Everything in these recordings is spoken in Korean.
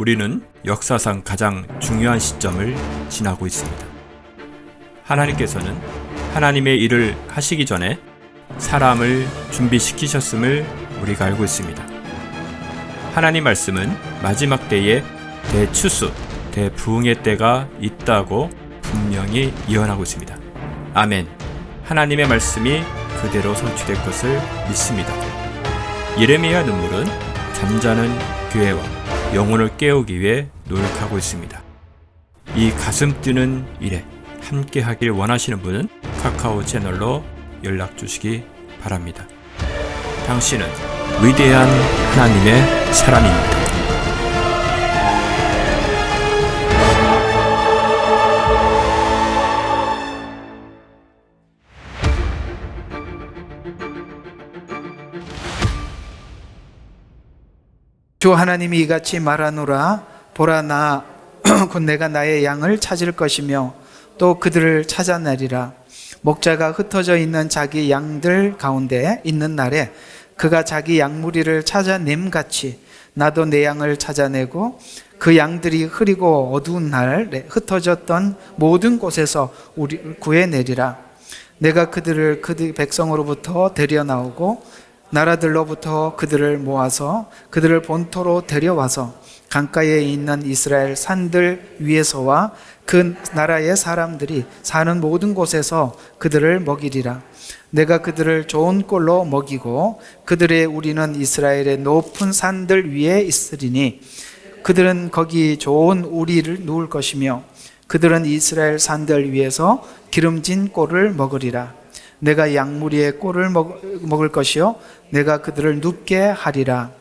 우리는 역사상 가장 중요한 시점을 지나고 있습니다. 하나님께서는 하나님의 일을 하시기 전에 사람을 준비시키셨음을 우리가 알고 있습니다. 하나님 말씀은 마지막 때에 대추수, 대부흥의 때가 있다고 분명히 예언하고 있습니다. 아멘. 하나님의 말씀이 그대로 성취될 것을 믿습니다. 예레미야 눈물은 잠자는 교회와 영혼을 깨우기 위해 노력하고 있습니다. 이 가슴 뛰는 일에 함께 하길 원하시는 분은 카카오 채널로 연락 주시기 바랍니다. 당신은 위대한 하나님의 사람입니다. 주 하나님이 이같이 말하노라. 보라, 나 곧 내가 나의 양을 찾을 것이며 또 그들을 찾아내리라. 목자가 흩어져 있는 자기 양들 가운데 있는 날에 그가 자기 양무리를 찾아냄같이 나도 내 양을 찾아내고 그 양들이 흐리고 어두운 날에 흩어졌던 모든 곳에서 우리를 구해내리라. 내가 그들을 그들 백성으로부터 데려나오고 나라들로부터 그들을 모아서 그들을 본토로 데려와서 강가에 있는 이스라엘 산들 위에서와 그 나라의 사람들이 사는 모든 곳에서 그들을 먹이리라. 내가 그들을 좋은 꼴로 먹이고 그들의 우리는 이스라엘의 높은 산들 위에 있으리니 그들은 거기 좋은 우리를 누울 것이며 그들은 이스라엘 산들 위에서 기름진 꼴을 먹으리라. 내가 양무리의 꼴을 먹을 것이요 내가 그들을 눕게 하리라.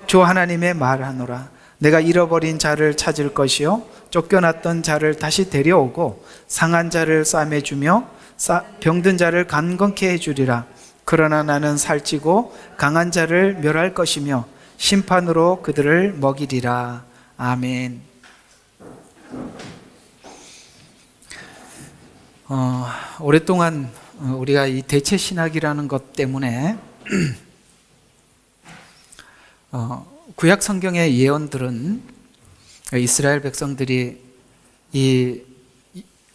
주 하나님의 말하노라. 내가 잃어버린 자를 찾을 것이요 쫓겨났던 자를 다시 데려오고 상한 자를 싸매주며 병든 자를 강건케 해주리라. 그러나 나는 살찌고 강한 자를 멸할 것이며 심판으로 그들을 먹이리라. 아멘. 오랫동안 우리가 이 대체 신학이라는 것 때문에 구약 성경의 예언들은 이스라엘 백성들이 이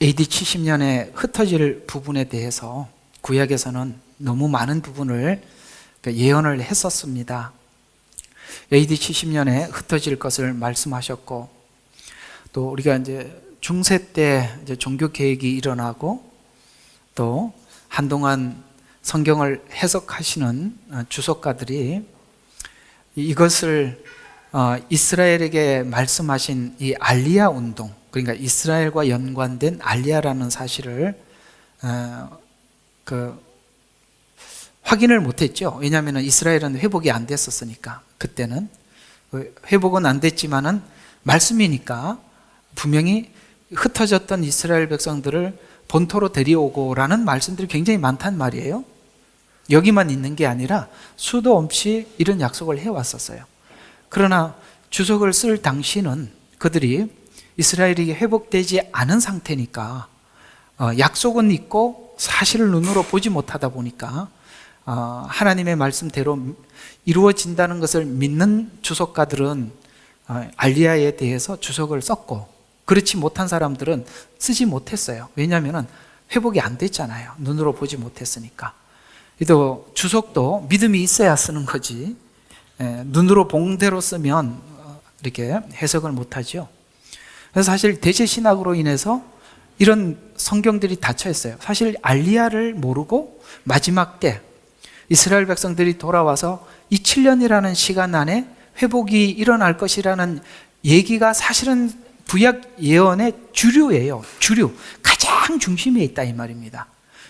AD 70년에 흩어질 부분에 대해서 구약에서는 너무 많은 부분을 예언을 했었습니다. AD 70년에 흩어질 것을 말씀하셨고, 또 우리가 이제 중세 때 이제 종교 개혁이 일어나고 또 한동안 성경을 해석하시는 주석가들이 이것을 이스라엘에게 말씀하신 이 알리야 운동, 그러니까 이스라엘과 연관된 알리야라는 사실을 확인을 못했죠. 왜냐하면 이스라엘은 회복이 안 됐었으니까. 그때는 회복은 안 됐지만은 말씀이니까 분명히 흩어졌던 이스라엘 백성들을 본토로 데려오고라는 말씀들이 굉장히 많단 말이에요. 여기만 있는 게 아니라 수도 없이 이런 약속을 해왔었어요. 그러나 주석을 쓸 당시는 그들이 이스라엘이 회복되지 않은 상태니까 약속은 있고 사실을 눈으로 보지 못하다 보니까 하나님의 말씀대로 이루어진다는 것을 믿는 주석가들은 알리야에 대해서 주석을 썼고, 그렇지 못한 사람들은 쓰지 못했어요. 왜냐하면 회복이 안 됐잖아요. 눈으로 보지 못했으니까. 또 주석도 믿음이 있어야 쓰는 거지, 눈으로 본 대로 쓰면 이렇게 해석을 못하죠. 그래서 사실 대체 신학으로 인해서 이런 성경들이 닫혀 있어요. 사실 알리야를 모르고 마지막 때 이스라엘 백성들이 돌아와서 이 7년이라는 시간 안에 회복이 일어날 것이라는 얘기가 사실은 구약 예언의 주류예요. 주류, 가장 중심에 있다 이 말입니다.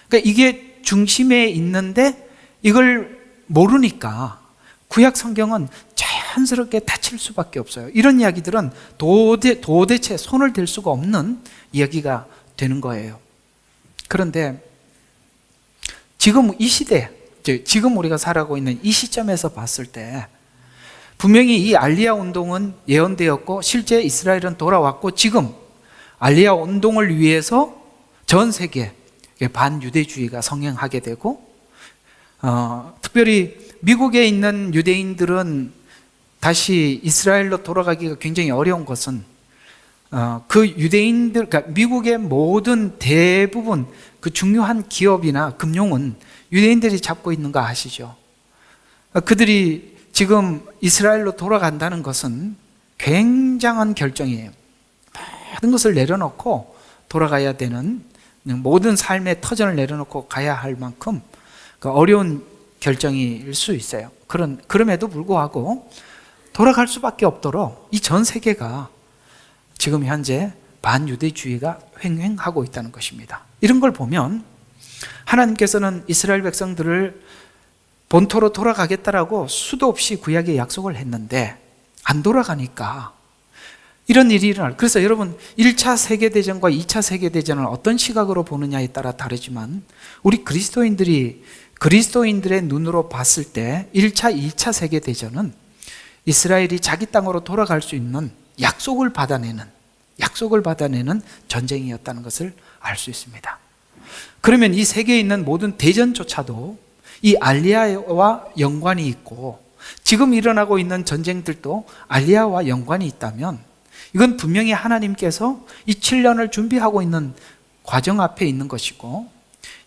그러니까 이게 중심에 있는데 이걸 모르니까 구약 성경은 자연스럽게 닫힐 수밖에 없어요. 이런 이야기들은 도대체 손을 댈 수가 없는 이야기가 되는 거예요. 그런데 지금 이 시대, 지금 우리가 살아가고 있는 이 시점에서 봤을 때 분명히 이 알리야 운동은 예언되었고 실제 이스라엘은 돌아왔고, 지금 알리야 운동을 위해서 전 세계 반유대주의가 성행하게 되고, 특별히 미국에 있는 유대인들은 다시 이스라엘로 돌아가기가 굉장히 어려운 것은 그 유대인들, 그러니까 미국의 모든 대부분 그 중요한 기업이나 금융은 유대인들이 잡고 있는 거 아시죠? 그들이 지금 이스라엘로 돌아간다는 것은 굉장한 결정이에요. 모든 것을 내려놓고 돌아가야 되는, 모든 삶의 터전을 내려놓고 가야 할 만큼 그 어려운 결정일 수 있어요. 그럼에도 불구하고 돌아갈 수밖에 없도록 이 전 세계가 지금 현재 반유대주의가 횡행하고 있다는 것입니다. 이런 걸 보면 하나님께서는 이스라엘 백성들을 본토로 돌아가겠다라고 수도 없이 구약에 약속을 했는데 안 돌아가니까 이런 일이 일어날. 그래서 여러분 1차 세계대전과 2차 세계대전을 어떤 시각으로 보느냐에 따라 다르지만 우리 그리스도인들의 눈으로 봤을 때 1차, 2차 세계대전은 이스라엘이 자기 땅으로 돌아갈 수 있는 약속을 받아내는 전쟁이었다는 것을 알 수 있습니다. 그러면 이 세계에 있는 모든 대전조차도 이 알리야와 연관이 있고 지금 일어나고 있는 전쟁들도 알리야와 연관이 있다면 이건 분명히 하나님께서 이 7년을 준비하고 있는 과정 앞에 있는 것이고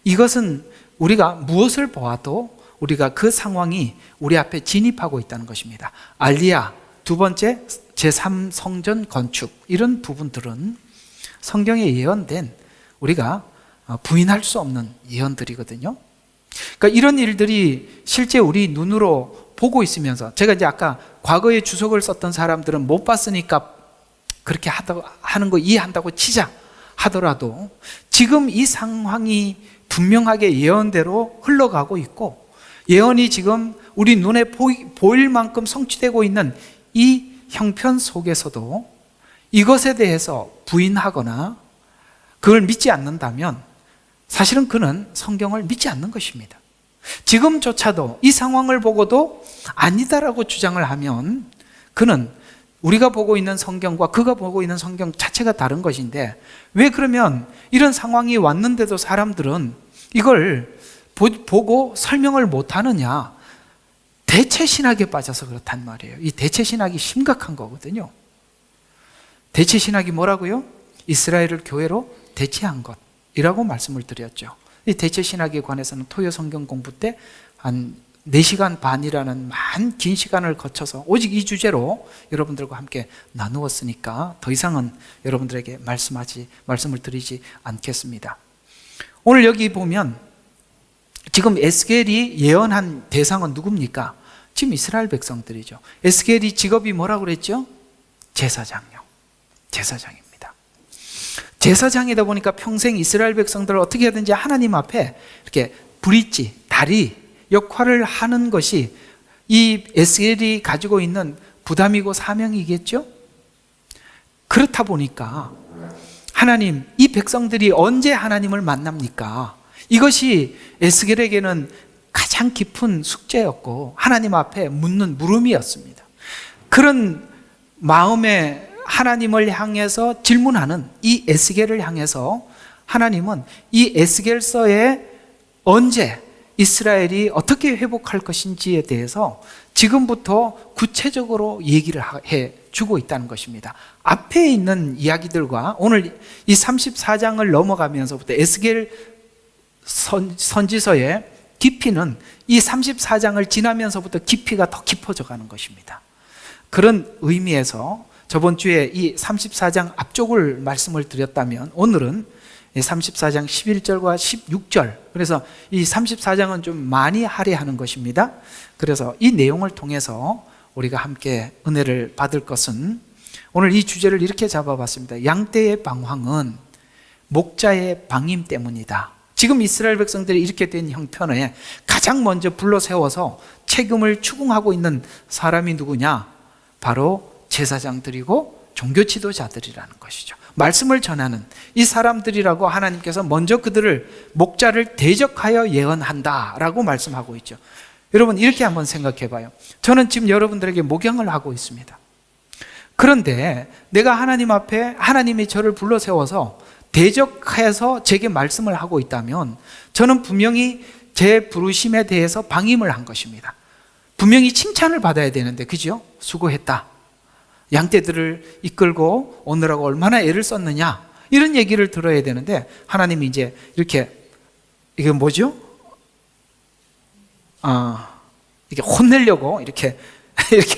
이것은 우리가 무엇을 보아도 우리가 그 상황이 우리 앞에 진입하고 있다는 것입니다. 알리야, 두 번째 제3성전 건축, 이런 부분들은 성경에 예언된 우리가 부인할 수 없는 예언들이거든요. 그러니까 이런 일들이 실제 우리 눈으로 보고 있으면서 제가 이제 아까 과거에 주석을 썼던 사람들은 못 봤으니까 그렇게 하는 거 이해한다고 치자 하더라도 지금 이 상황이 분명하게 예언대로 흘러가고 있고 예언이 지금 우리 눈에 보일 만큼 성취되고 있는 이 형편 속에서도 이것에 대해서 부인하거나 그걸 믿지 않는다면 사실은 그는 성경을 믿지 않는 것입니다. 지금조차도 이 상황을 보고도 아니다라고 주장을 하면 그는 우리가 보고 있는 성경과 그가 보고 있는 성경 자체가 다른 것인데 왜 그러면 이런 상황이 왔는데도 사람들은 이걸 보고 설명을 못하느냐? 대체신학에 빠져서 그렇단 말이에요. 이 대체신학이 심각한 거거든요. 대체신학이 뭐라고요? 이스라엘을 교회로 대체한 것이라고 말씀을 드렸죠. 이 대체신학에 관해서는 토요 성경 공부 때 한 4시간 반이라는 많은 긴 시간을 거쳐서 오직 이 주제로 여러분들과 함께 나누었으니까 더 이상은 여러분들에게 말씀을 드리지 않겠습니다. 오늘 여기 보면 지금 에스겔이 예언한 대상은 누굽니까? 지금 이스라엘 백성들이죠. 에스겔이 직업이 뭐라고 그랬죠? 제사장입니다. 제사장이다 보니까 평생 이스라엘 백성들을 어떻게 하든지 하나님 앞에 이렇게 브릿지, 다리 역할을 하는 것이 이 에스겔이 가지고 있는 부담이고 사명이겠죠? 그렇다 보니까 하나님, 이 백성들이 언제 하나님을 만납니까? 이것이 에스겔에게는 가장 깊은 숙제였고 하나님 앞에 묻는 물음이었습니다. 그런 마음에 하나님을 향해서 질문하는 이 에스겔을 향해서 하나님은 이 에스겔서에 언제 이스라엘이 어떻게 회복할 것인지에 대해서 지금부터 구체적으로 얘기를 해주고 있다는 것입니다. 앞에 있는 이야기들과 오늘 이 34장을 넘어가면서부터 에스겔 선지서의 깊이는 이 34장을 지나면서부터 깊이가 더 깊어져 가는 것입니다. 그런 의미에서 저번 주에 이 34장 앞쪽을 말씀을 드렸다면 오늘은 34장 11절과 16절, 그래서 이 34장은 좀 많이 할애하는 것입니다. 그래서 이 내용을 통해서 우리가 함께 은혜를 받을 것은 오늘 이 주제를 이렇게 잡아봤습니다. 양떼의 방황은 목자의 방임 때문이다. 지금 이스라엘 백성들이 이렇게 된 형편에 가장 먼저 불러 세워서 책임을 추궁하고 있는 사람이 누구냐? 바로 제사장들이고 종교 지도자들이라는 것이죠. 말씀을 전하는 이 사람들이라고 하나님께서 먼저 그들을 목자를 대적하여 예언한다라고 말씀하고 있죠. 여러분 이렇게 한번 생각해 봐요. 저는 지금 여러분들에게 목양을 하고 있습니다. 그런데 내가 하나님 앞에 하나님이 저를 불러 세워서 대적해서 제게 말씀을 하고 있다면 저는 분명히 제 부르심에 대해서 방임을 한 것입니다. 분명히 칭찬을 받아야 되는데, 그죠? 수고했다. 양떼들을 이끌고 오느라고 얼마나 애를 썼느냐, 이런 얘기를 들어야 되는데, 하나님이 이제 이렇게, 이게 뭐죠? 이렇게 혼내려고 이렇게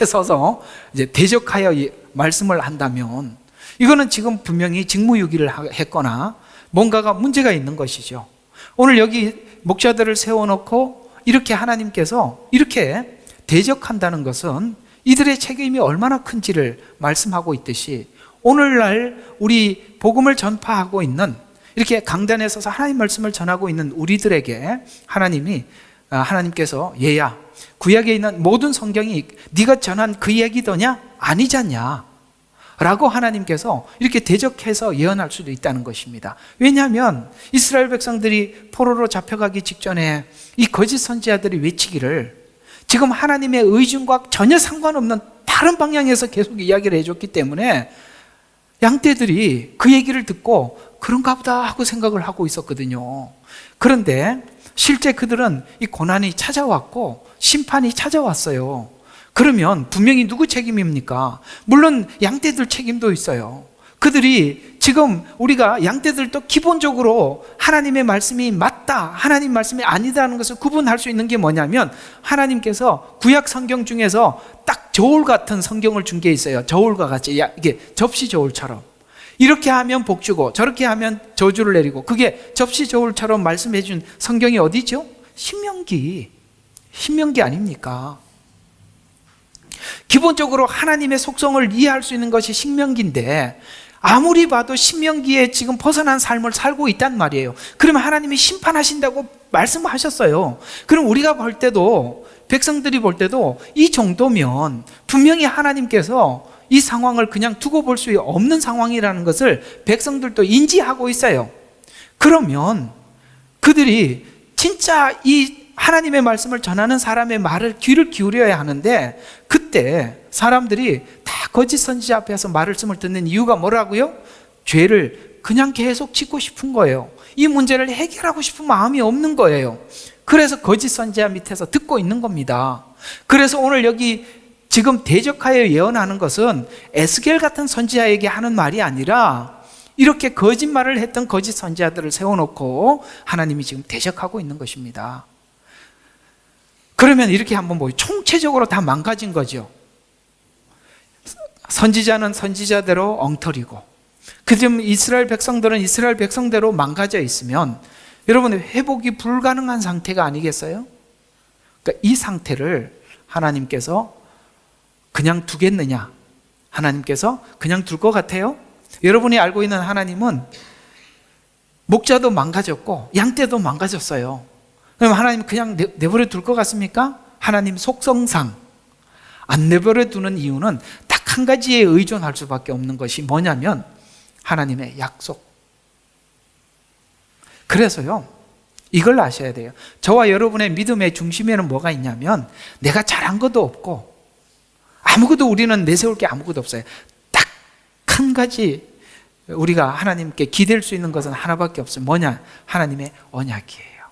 서서 이제 대적하여 말씀을 한다면, 이거는 지금 분명히 직무유기를 했거나 뭔가가 문제가 있는 것이죠. 오늘 여기 목자들을 세워놓고 이렇게 하나님께서 이렇게 대적한다는 것은 이들의 책임이 얼마나 큰지를 말씀하고 있듯이, 오늘날 우리 복음을 전파하고 있는, 이렇게 강단에 서서 하나님 말씀을 전하고 있는 우리들에게 하나님께서 얘야, 구약에 있는 모든 성경이 네가 전한 그 얘기더냐? 아니잖냐? 라고 하나님께서 이렇게 대적해서 예언할 수도 있다는 것입니다. 왜냐하면 이스라엘 백성들이 포로로 잡혀가기 직전에 이 거짓 선지자들이 외치기를 지금 하나님의 의중과 전혀 상관없는 다른 방향에서 계속 이야기를 해줬기 때문에 양떼들이 그 얘기를 듣고 그런가 보다 하고 생각을 하고 있었거든요. 그런데 실제 그들은 이 고난이 찾아왔고 심판이 찾아왔어요. 그러면 분명히 누구 책임입니까? 물론 양떼들 책임도 있어요. 그들이 지금 우리가 양떼들도 기본적으로 하나님의 말씀이 맞다, 하나님 말씀이 아니다라는 것을 구분할 수 있는 게 뭐냐면, 하나님께서 구약 성경 중에서 딱 저울 같은 성경을 준 게 있어요. 저울과 같이, 이게 접시 저울처럼. 이렇게 하면 복 주고 저렇게 하면 저주를 내리고, 그게 접시 저울처럼 말씀해 준 성경이 어디죠? 신명기 아닙니까? 기본적으로 하나님의 속성을 이해할 수 있는 것이 신명기인데, 아무리 봐도 신명기에 지금 벗어난 삶을 살고 있단 말이에요. 그러면 하나님이 심판하신다고 말씀하셨어요. 그럼 우리가 볼 때도, 백성들이 볼 때도 이 정도면 분명히 하나님께서 이 상황을 그냥 두고 볼 수 없는 상황이라는 것을 백성들도 인지하고 있어요. 그러면 그들이 진짜 이 하나님의 말씀을 전하는 사람의 말을 귀를 기울여야 하는데, 그때 사람들이 다 거짓 선지자 앞에서 말씀을 듣는 이유가 뭐라고요? 죄를 그냥 계속 짓고 싶은 거예요. 이 문제를 해결하고 싶은 마음이 없는 거예요. 그래서 거짓 선지자 밑에서 듣고 있는 겁니다. 그래서 오늘 여기 지금 대적하여 예언하는 것은 에스겔 같은 선지자에게 하는 말이 아니라, 이렇게 거짓말을 했던 거짓 선지자들을 세워놓고 하나님이 지금 대적하고 있는 것입니다. 그러면 이렇게 한번 보여, 총체적으로 다 망가진 거죠. 선지자는 선지자대로 엉터리고, 그럼 이스라엘 백성들은 이스라엘 백성대로 망가져 있으면 여러분, 회복이 불가능한 상태가 아니겠어요? 그러니까 이 상태를 하나님께서 그냥 두겠느냐? 하나님께서 그냥 둘 것 같아요? 여러분이 알고 있는 하나님은 목자도 망가졌고 양떼도 망가졌어요. 그럼 하나님 그냥 내버려 둘 것 같습니까? 하나님 속성상 안 내버려 두는 이유는 딱 한 가지에 의존할 수밖에 없는 것이 뭐냐면 하나님의 약속. 그래서요, 이걸 아셔야 돼요. 저와 여러분의 믿음의 중심에는 뭐가 있냐면, 내가 잘한 것도 없고 아무것도, 우리는 내세울 게 아무것도 없어요. 딱 한 가지 우리가 하나님께 기댈 수 있는 것은 하나밖에 없어요. 뭐냐? 하나님의 언약이에요.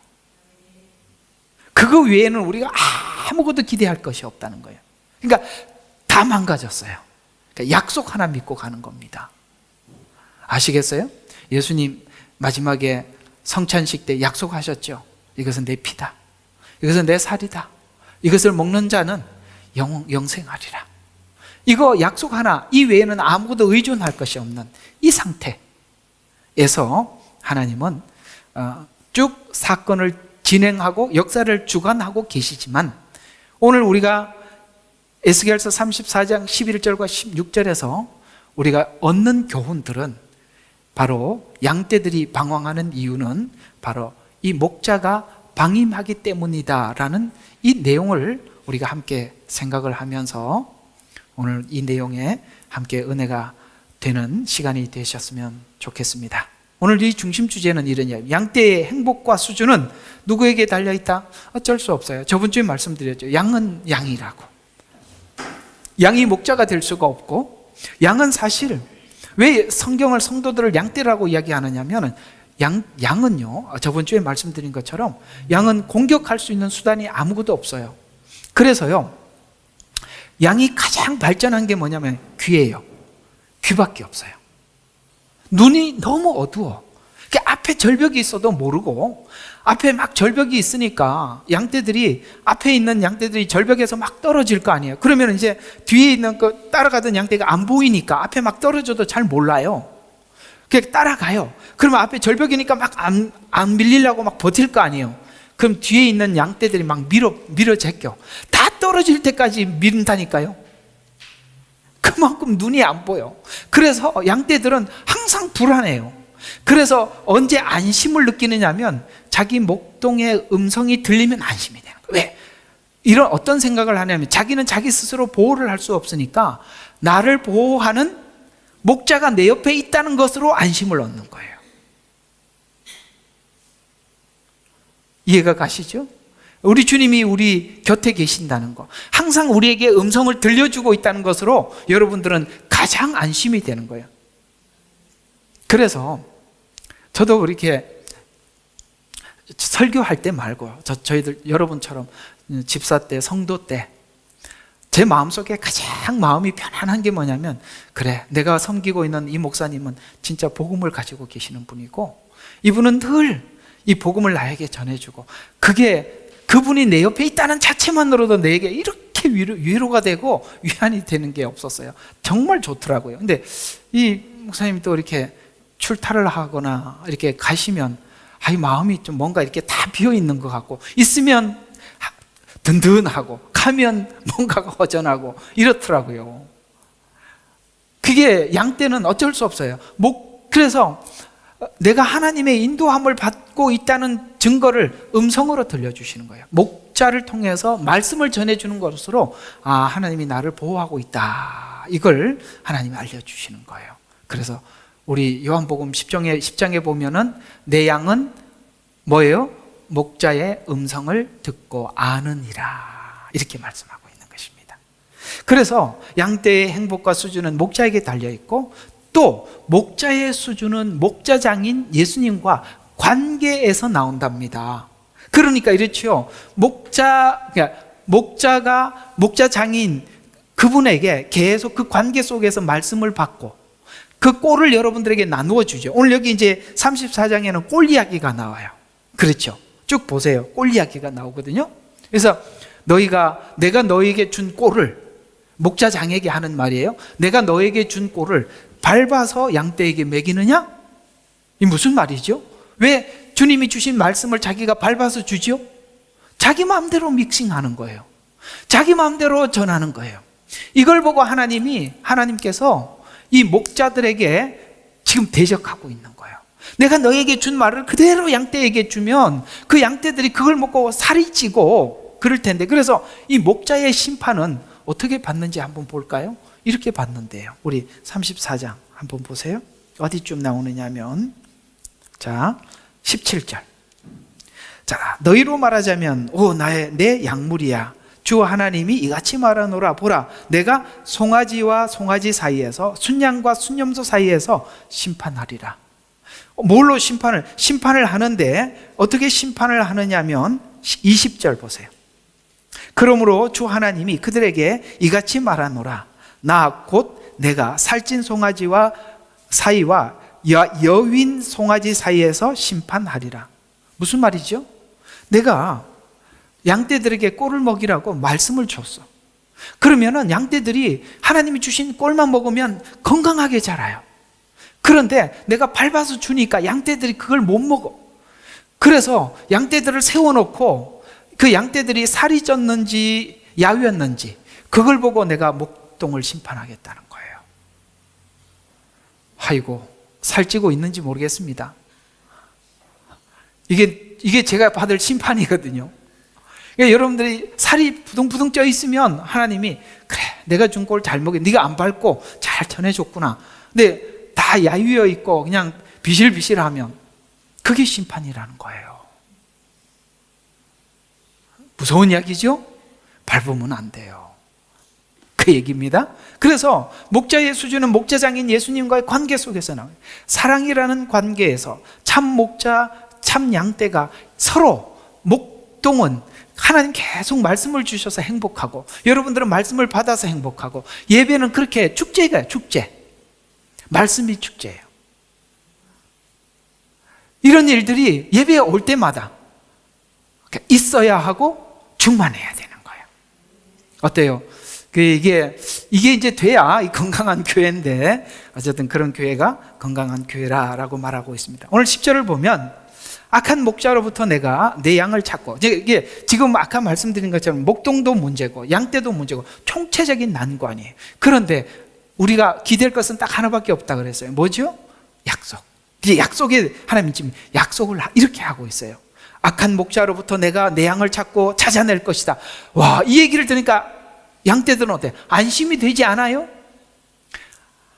그거 외에는 우리가 아무것도 기대할 것이 없다는 거예요. 그러니까 다 망가졌어요. 그러니까 약속 하나 믿고 가는 겁니다. 아시겠어요? 예수님 마지막에 성찬식 때 약속하셨죠. 이것은 내 피다, 이것은 내 살이다, 이것을 먹는 자는 영생하리라. 이거 약속 하나, 이 외에는 아무것도 의존할 것이 없는 이 상태에서 하나님은 쭉 사건을 진행하고 역사를 주관하고 계시지만, 오늘 우리가 에스겔서 34장 11절과 16절에서 우리가 얻는 교훈들은, 바로 양떼들이 방황하는 이유는 바로 이 목자가 방임하기 때문이다라는 이 내용을 우리가 함께 생각을 하면서 오늘 이 내용에 함께 은혜가 되는 시간이 되셨으면 좋겠습니다. 오늘 이 중심 주제는 이런 이야기, 양떼의 행복과 수준은 누구에게 달려있다? 어쩔 수 없어요. 저번 주에 말씀드렸죠. 양은 양이라고. 양이 목자가 될 수가 없고, 양은 사실 왜 성경을 성도들을 양떼라고 이야기하느냐면, 양은요, 저번 주에 말씀드린 것처럼 양은 공격할 수 있는 수단이 아무것도 없어요. 그래서요, 양이 가장 발전한 게 뭐냐면 귀예요. 귀밖에 없어요. 눈이 너무 어두워. 앞에 절벽이 있어도 모르고, 앞에 막 절벽이 있으니까 양떼들이, 앞에 있는 양떼들이 절벽에서 막 떨어질 거 아니에요. 그러면 이제 뒤에 있는 거 따라가던 양떼가 안 보이니까 앞에 막 떨어져도 잘 몰라요. 그냥 따라가요. 그러면 앞에 절벽이니까 막 안 밀리려고 막 버틸 거 아니에요. 그럼 뒤에 있는 양떼들이 막 밀어 제껴. 다 떨어질 때까지 미른다니까요. 그만큼 눈이 안 보여. 그래서 양떼들은 항상 불안해요. 그래서 언제 안심을 느끼느냐면 자기 목동의 음성이 들리면 안심이 되는 거예요. 왜? 이런 어떤 생각을 하냐면 자기는 자기 스스로 보호를 할 수 없으니까 나를 보호하는 목자가 내 옆에 있다는 것으로 안심을 얻는 거예요. 이해가 가시죠? 우리 주님이 우리 곁에 계신다는 거, 항상 우리에게 음성을 들려주고 있다는 것으로 여러분들은 가장 안심이 되는 거예요. 그래서 저도 이렇게 설교할 때 말고 저희들 여러분처럼 집사 때, 성도 때 제 마음속에 가장 마음이 편안한 게 뭐냐면, 그래, 내가 섬기고 있는 이 목사님은 진짜 복음을 가지고 계시는 분이고 이분은 늘 이 복음을 나에게 전해주고, 그게 그분이 내 옆에 있다는 자체만으로도 내게 이렇게 위로가 되고 위안이 되는 게 없었어요. 정말 좋더라고요. 근데 이 목사님이 또 이렇게 출타를 하거나 이렇게 가시면 이 마음이 좀 뭔가 이렇게 다 비어 있는 것 같고, 있으면 든든하고 가면 뭔가가 허전하고 이렇더라고요. 그게 양떼는 어쩔 수 없어요. 그래서 내가 하나님의 인도함을 받고 있다는 증거를 음성으로 들려주시는 거예요. 목자를 통해서 말씀을 전해주는 것으로 하나님이 나를 보호하고 있다, 이걸 하나님이 알려주시는 거예요. 그래서 우리 요한복음 10장에 보면은 내 양은 뭐예요? 목자의 음성을 듣고 아느니라, 이렇게 말씀하고 있는 것입니다. 그래서 양떼의 행복과 수준은 목자에게 달려있고, 또 목자의 수준은 목자장인 예수님과 관계에서 나온답니다. 그러니까 이렇죠. 목자장인 그분에게 계속 그 관계 속에서 말씀을 받고 그 꼴을 여러분들에게 나누어 주죠. 오늘 여기 이제 34장에는 꼴 이야기가 나와요. 그렇죠. 쭉 보세요. 꼴 이야기가 나오거든요. 그래서 내가 너에게 준 꼴을, 목자장에게 하는 말이에요. 내가 너에게 준 꼴을 밟아서 양떼에게 먹이느냐? 이 무슨 말이죠? 왜 주님이 주신 말씀을 자기가 밟아서 주죠? 자기 마음대로 믹싱하는 거예요. 자기 마음대로 전하는 거예요. 이걸 보고 하나님께서 이 목자들에게 지금 대적하고 있는 거예요. 내가 너에게 준 말을 그대로 양떼에게 주면 그 양떼들이 그걸 먹고 살이 찌고 그럴 텐데, 그래서 이 목자의 심판은 어떻게 받는지 한번 볼까요? 이렇게 받는데요. 우리 34장 한번 보세요. 어디쯤 나오느냐면, 자, 17절. 자, 너희로 말하자면 내 약물이야. 주 하나님이 이같이 말하노라. 보라, 내가 송아지와 송아지 사이에서, 순양과 순염소 사이에서 심판하리라. 뭘로 심판을 하는데, 어떻게 심판을 하느냐면 20절 보세요. 그러므로 주 하나님이 그들에게 이같이 말하노라. 나 곧 내가 살찐 송아지와 사이와 여윈 송아지 사이에서 심판하리라. 무슨 말이죠? 내가 양떼들에게 꼴을 먹이라고 말씀을 줬어. 그러면은 양떼들이 하나님이 주신 꼴만 먹으면 건강하게 자라요. 그런데 내가 밟아서 주니까 양떼들이 그걸 못 먹어. 그래서 양떼들을 세워놓고 그 양떼들이 살이 쪘는지 야위었는지 그걸 보고 내가 목동을 심판하겠다는 거예요. 아이고, 살찌고 있는지 모르겠습니다. 이게 제가 받을 심판이거든요. 그러니까 여러분들이 살이 부둥부둥 쪄 있으면 하나님이, 그래, 내가 준 꼴 잘 먹여, 네가 안 밟고 잘 전해줬구나. 근데 다 야위어 있고 그냥 비실비실하면 그게 심판이라는 거예요. 무서운 이야기죠? 밟으면 안 돼요. 그 얘기입니다. 그래서 목자의 수준은 목자장인 예수님과의 관계 속에서 나와요. 사랑이라는 관계에서 참 목자, 참 양떼가 서로, 목동은 하나님 계속 말씀을 주셔서 행복하고, 여러분들은 말씀을 받아서 행복하고, 예배는 그렇게 축제가 축제. 말씀이 축제예요. 이런 일들이 예배에 올 때마다 있어야 하고 충만해야 되는 거예요. 어때요? 이게 이제 돼야 이 건강한 교회인데, 어쨌든 그런 교회가 건강한 교회라고 말하고 있습니다. 오늘 10절을 보면 악한 목자로부터 내가 내 양을 찾고, 이게 지금 아까 말씀드린 것처럼 목동도 문제고 양떼도 문제고 총체적인 난관이에요. 그런데 우리가 기댈 것은 딱 하나밖에 없다 그랬어요. 뭐죠? 약속. 이제 약속에 하나님 지금 약속을 이렇게 하고 있어요. 악한 목자로부터 내가 내 양을 찾고 찾아낼 것이다. 와, 이 얘기를 들으니까 양떼들은 어때? 안심이 되지 않아요?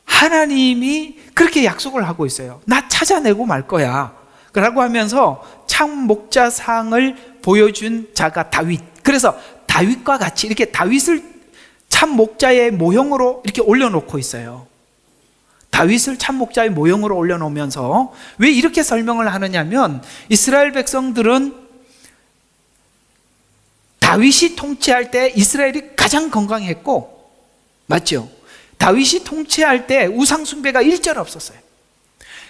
하나님이 그렇게 약속을 하고 있어요. 나 찾아내고 말 거야 라고 하면서 참 목자상을 보여준 자가 다윗. 그래서 다윗과 같이 이렇게 다윗을 참 목자의 모형으로 이렇게 올려놓고 있어요. 다윗을 참 목자의 모형으로 올려놓으면서 왜 이렇게 설명을 하느냐면, 이스라엘 백성들은 다윗이 통치할 때 이스라엘이 가장 건강했고, 맞죠? 다윗이 통치할 때 우상 숭배가 일절 없었어요.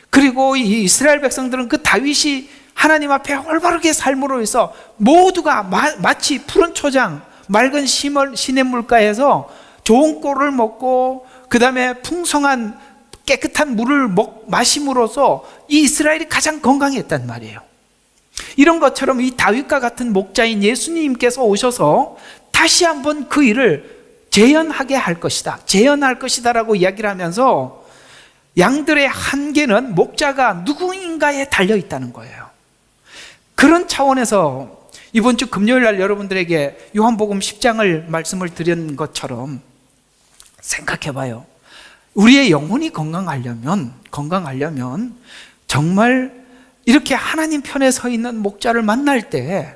그리고 이 이스라엘 백성들은 그 다윗이 하나님 앞에 올바르게 삶으로 해서 모두가 마치 푸른 초장, 맑은 시냇물가에서 좋은 꼴을 먹고, 그 다음에 풍성한 깨끗한 물을 마심으로써 이 이스라엘이 가장 건강했단 말이에요. 이런 것처럼 이 다윗과 같은 목자인 예수님께서 오셔서 다시 한번 그 일을 재현하게 할 것이다, 재현할 것이다 라고 이야기를 하면서 양들의 한계는 목자가 누구인가에 달려있다는 거예요. 그런 차원에서 이번 주 금요일 날 여러분들에게 요한복음 10장을 말씀을 드린 것처럼 생각해 봐요. 우리의 영혼이 건강하려면 정말 이렇게 하나님 편에 서 있는 목자를 만날 때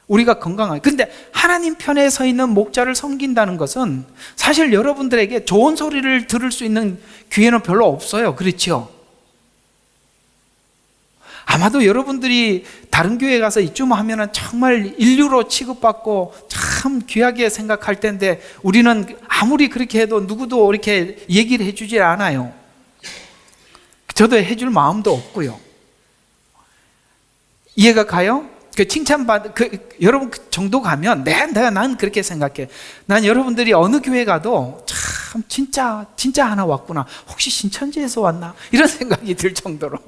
우리가 건강하게. 근데 하나님 편에 서 있는 목자를 섬긴다는 것은 사실 여러분들에게 좋은 소리를 들을 수 있는 기회는 별로 없어요. 그렇죠? 아마도 여러분들이 다른 교회 가서 이쯤 하면은 정말 인류로 취급받고 참 귀하게 생각할 텐데, 우리는 아무리 그렇게 해도 누구도 이렇게 얘기를 해주질 않아요. 저도 해줄 마음도 없고요. 이해가 가요? 여러분 그 정도 가면 난 그렇게 생각해. 난 여러분들이 어느 교회 가도 참 진짜 하나 왔구나, 혹시 신천지에서 왔나, 이런 생각이 들 정도로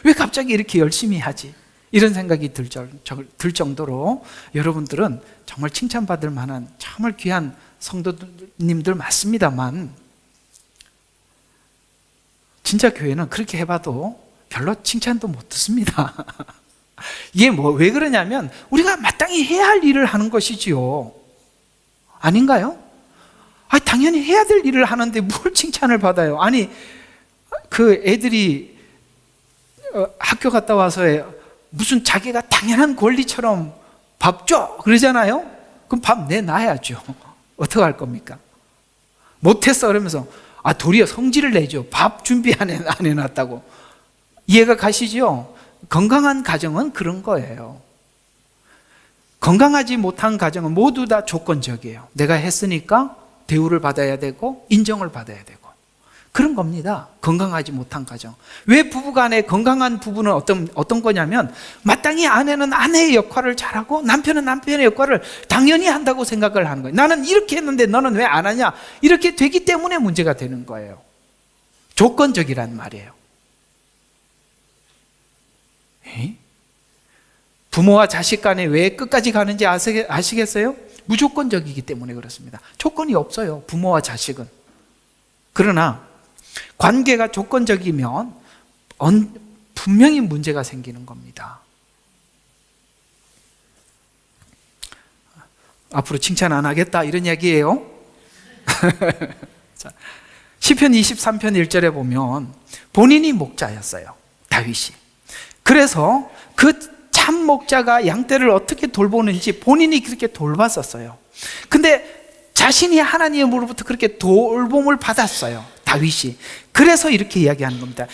왜 갑자기 이렇게 열심히 하지, 이런 생각이 들 정도로 여러분들은 정말 칭찬받을 만한 정말 귀한 성도님들 맞습니다만, 진짜 교회는 그렇게 해봐도 별로 칭찬도 못 듣습니다. 이게 왜 그러냐면 우리가 마땅히 해야 할 일을 하는 것이지요. 아닌가요? 당연히 해야 될 일을 하는데 뭘 칭찬을 받아요? 아니, 그 애들이 학교 갔다 와서 무슨 자기가 당연한 권리처럼 밥 줘 그러잖아요. 그럼 밥 내놔야죠. 어떡할 겁니까? 못했어 그러면서 도리어 성질을 내죠. 밥 준비 안 해놨다고. 이해가 가시죠? 건강한 가정은 그런 거예요. 건강하지 못한 가정은 모두 다 조건적이에요. 내가 했으니까 대우를 받아야 되고 인정을 받아야 되고, 그런 겁니다. 건강하지 못한 가정. 왜 부부간에 건강한 부부는 어떤 거냐면, 마땅히 아내는 아내의 역할을 잘하고 남편은 남편의 역할을 당연히 한다고 생각을 하는 거예요. 나는 이렇게 했는데 너는 왜 안 하냐, 이렇게 되기 때문에 문제가 되는 거예요. 조건적이란 말이에요. 부모와 자식 간에 왜 끝까지 가는지 아시겠어요? 무조건적이기 때문에 그렇습니다. 조건이 없어요, 부모와 자식은. 그러나 관계가 조건적이면 분명히 문제가 생기는 겁니다. 앞으로 칭찬 안 하겠다, 이런 이야기예요. 자, 시편 23편 1절에 보면 본인이 목자였어요, 다윗이. 그래서 그 참 목자가 양떼를 어떻게 돌보는지 본인이 그렇게 돌봤었어요. 근데 자신이 하나님으로부터 그렇게 돌봄을 받았어요, 다윗이. 그래서 이렇게 이야기하는 겁니다.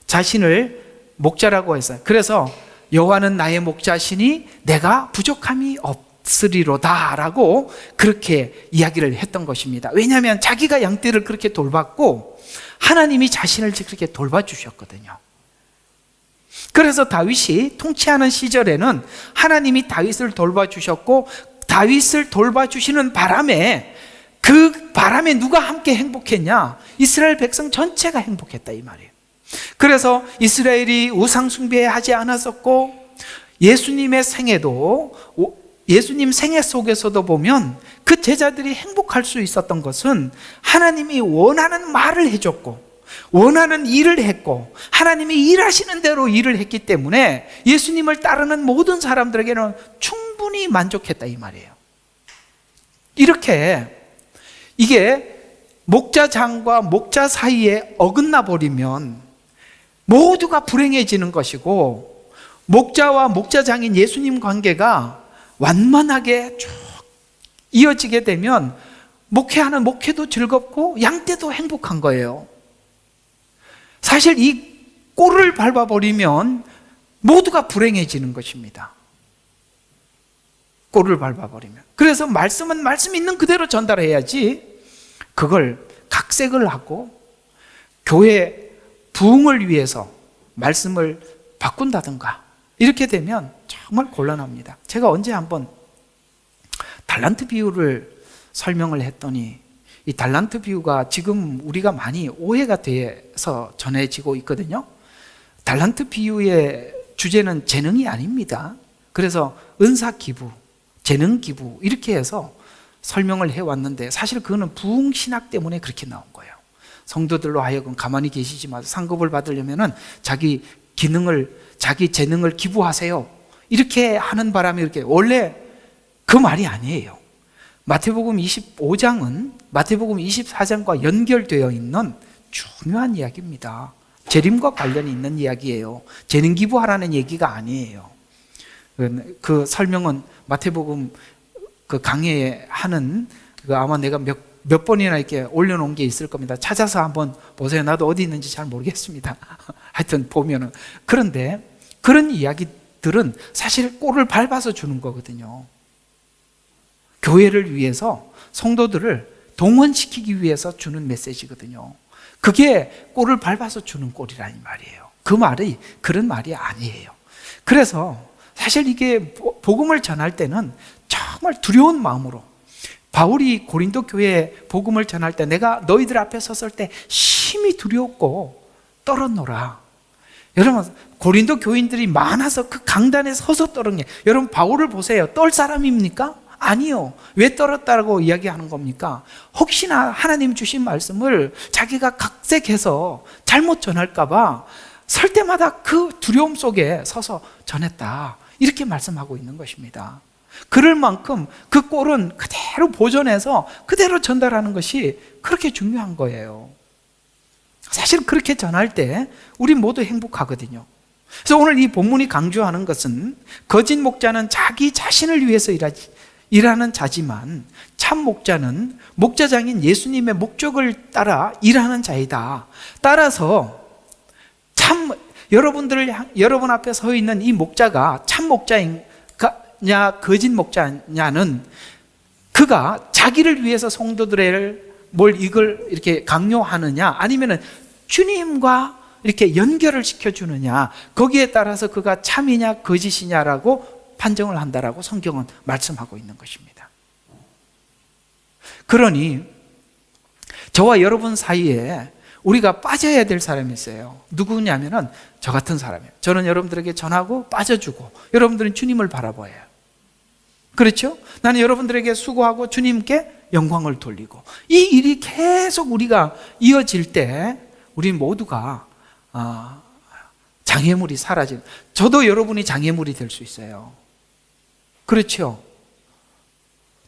자신을 목자라고 했어요. 그래서 여호와는 나의 목자시니 내가 부족함이 없다. 다스리로다라고 그렇게 이야기를 했던 것입니다. 왜냐하면 자기가 양떼를 그렇게 돌봤고 하나님이 자신을 그렇게 돌봐주셨거든요. 그래서 다윗이 통치하는 시절에는 하나님이 다윗을 돌봐주셨고, 다윗을 돌봐주시는 바람에 그 바람에 누가 함께 행복했냐? 이스라엘 백성 전체가 행복했다 이 말이에요. 그래서 이스라엘이 우상 숭배하지 않았었고, 예수님의 생애도, 예수님 생애 속에서도 보면 그 제자들이 행복할 수 있었던 것은 하나님이 원하는 말을 해줬고 원하는 일을 했고 하나님이 일하시는 대로 일을 했기 때문에 예수님을 따르는 모든 사람들에게는 충분히 만족했다 이 말이에요. 이렇게 이게 목자장과 목자 사이에 어긋나 버리면 모두가 불행해지는 것이고, 목자와 목자장인 예수님 관계가 완만하게 쭉 이어지게 되면 목회하는 목회도 즐겁고 양떼도 행복한 거예요. 사실 이 꼴을 밟아버리면 모두가 불행해지는 것입니다. 꼴을 밟아버리면. 그래서 말씀은 말씀 있는 그대로 전달해야지, 그걸 각색을 하고 교회 부흥을 위해서 말씀을 바꾼다든가 이렇게 되면 정말 곤란합니다. 제가 언제 한번 달란트 비유를 설명을 했더니 이 달란트 비유가 지금 우리가 많이 오해가 돼서 전해지고 있거든요. 달란트 비유의 주제는 재능이 아닙니다. 그래서 은사 기부, 재능 기부 이렇게 해서 설명을 해왔는데 사실 그거는 부흥 신학 때문에 그렇게 나온 거예요. 성도들로 하여금 가만히 계시지 마세요. 상급을 받으려면은 자기 재능을 기부하세요. 이렇게 하는 바람에 이렇게, 원래 그 말이 아니에요. 마태복음 25장은 마태복음 24장과 연결되어 있는 중요한 이야기입니다. 재림과 관련이 있는 이야기예요. 재능 기부하라는 얘기가 아니에요. 그 설명은 마태복음 그 강해에 하는 아마 내가 몇 번이나 이렇게 올려놓은 게 있을 겁니다. 찾아서 한번 보세요. 나도 어디 있는지 잘 모르겠습니다. 하여튼 보면은. 그런데 그런 이야기들은 사실 꼴을 밟아서 주는 거거든요. 교회를 위해서 성도들을 동원시키기 위해서 주는 메시지거든요. 그게 꼴을 밟아서 주는 꼴이라는 말이에요. 그 말이 그런 말이 아니에요. 그래서 사실 이게 복음을 전할 때는 정말 두려운 마음으로, 바울이 고린도 교회에 복음을 전할 때 내가 너희들 앞에 섰을 때 심히 두려웠고 떨었노라. 여러분, 고린도 교인들이 많아서 그 강단에 서서 떨은 게, 여러분 바울을 보세요. 떨 사람입니까? 아니요. 왜 떨었다고 이야기하는 겁니까? 혹시나 하나님 주신 말씀을 자기가 각색해서 잘못 전할까봐 설 때마다 그 두려움 속에 서서 전했다, 이렇게 말씀하고 있는 것입니다. 그럴 만큼 그 꼴은 그대로 보존해서 그대로 전달하는 것이 그렇게 중요한 거예요. 사실 그렇게 전할 때 우리 모두 행복하거든요. 그래서 오늘 이 본문이 강조하는 것은 거짓 목자는 자기 자신을 위해서 일하는 자지만 참 목자는 목자장인 예수님의 목적을 따라 일하는 자이다. 따라서 여러분 앞에 서 있는 이 목자가 참 목자냐 거짓 목자냐는 그가 자기를 위해서 성도들을 이걸 이렇게 강요하느냐, 아니면은 주님과 이렇게 연결을 시켜주느냐, 거기에 따라서 그가 참이냐 거짓이냐라고 판정을 한다라고 성경은 말씀하고 있는 것입니다. 그러니 저와 여러분 사이에 우리가 빠져야 될 사람이 있어요. 누구냐면은 저 같은 사람이에요. 저는 여러분들에게 전하고 빠져주고, 여러분들은 주님을 바라봐요. 그렇죠? 나는 여러분들에게 수고하고 주님께 영광을 돌리고, 이 일이 계속 우리가 이어질 때 우리 모두가 장애물이 사라진, 저도 여러분이 장애물이 될 수 있어요. 그렇죠?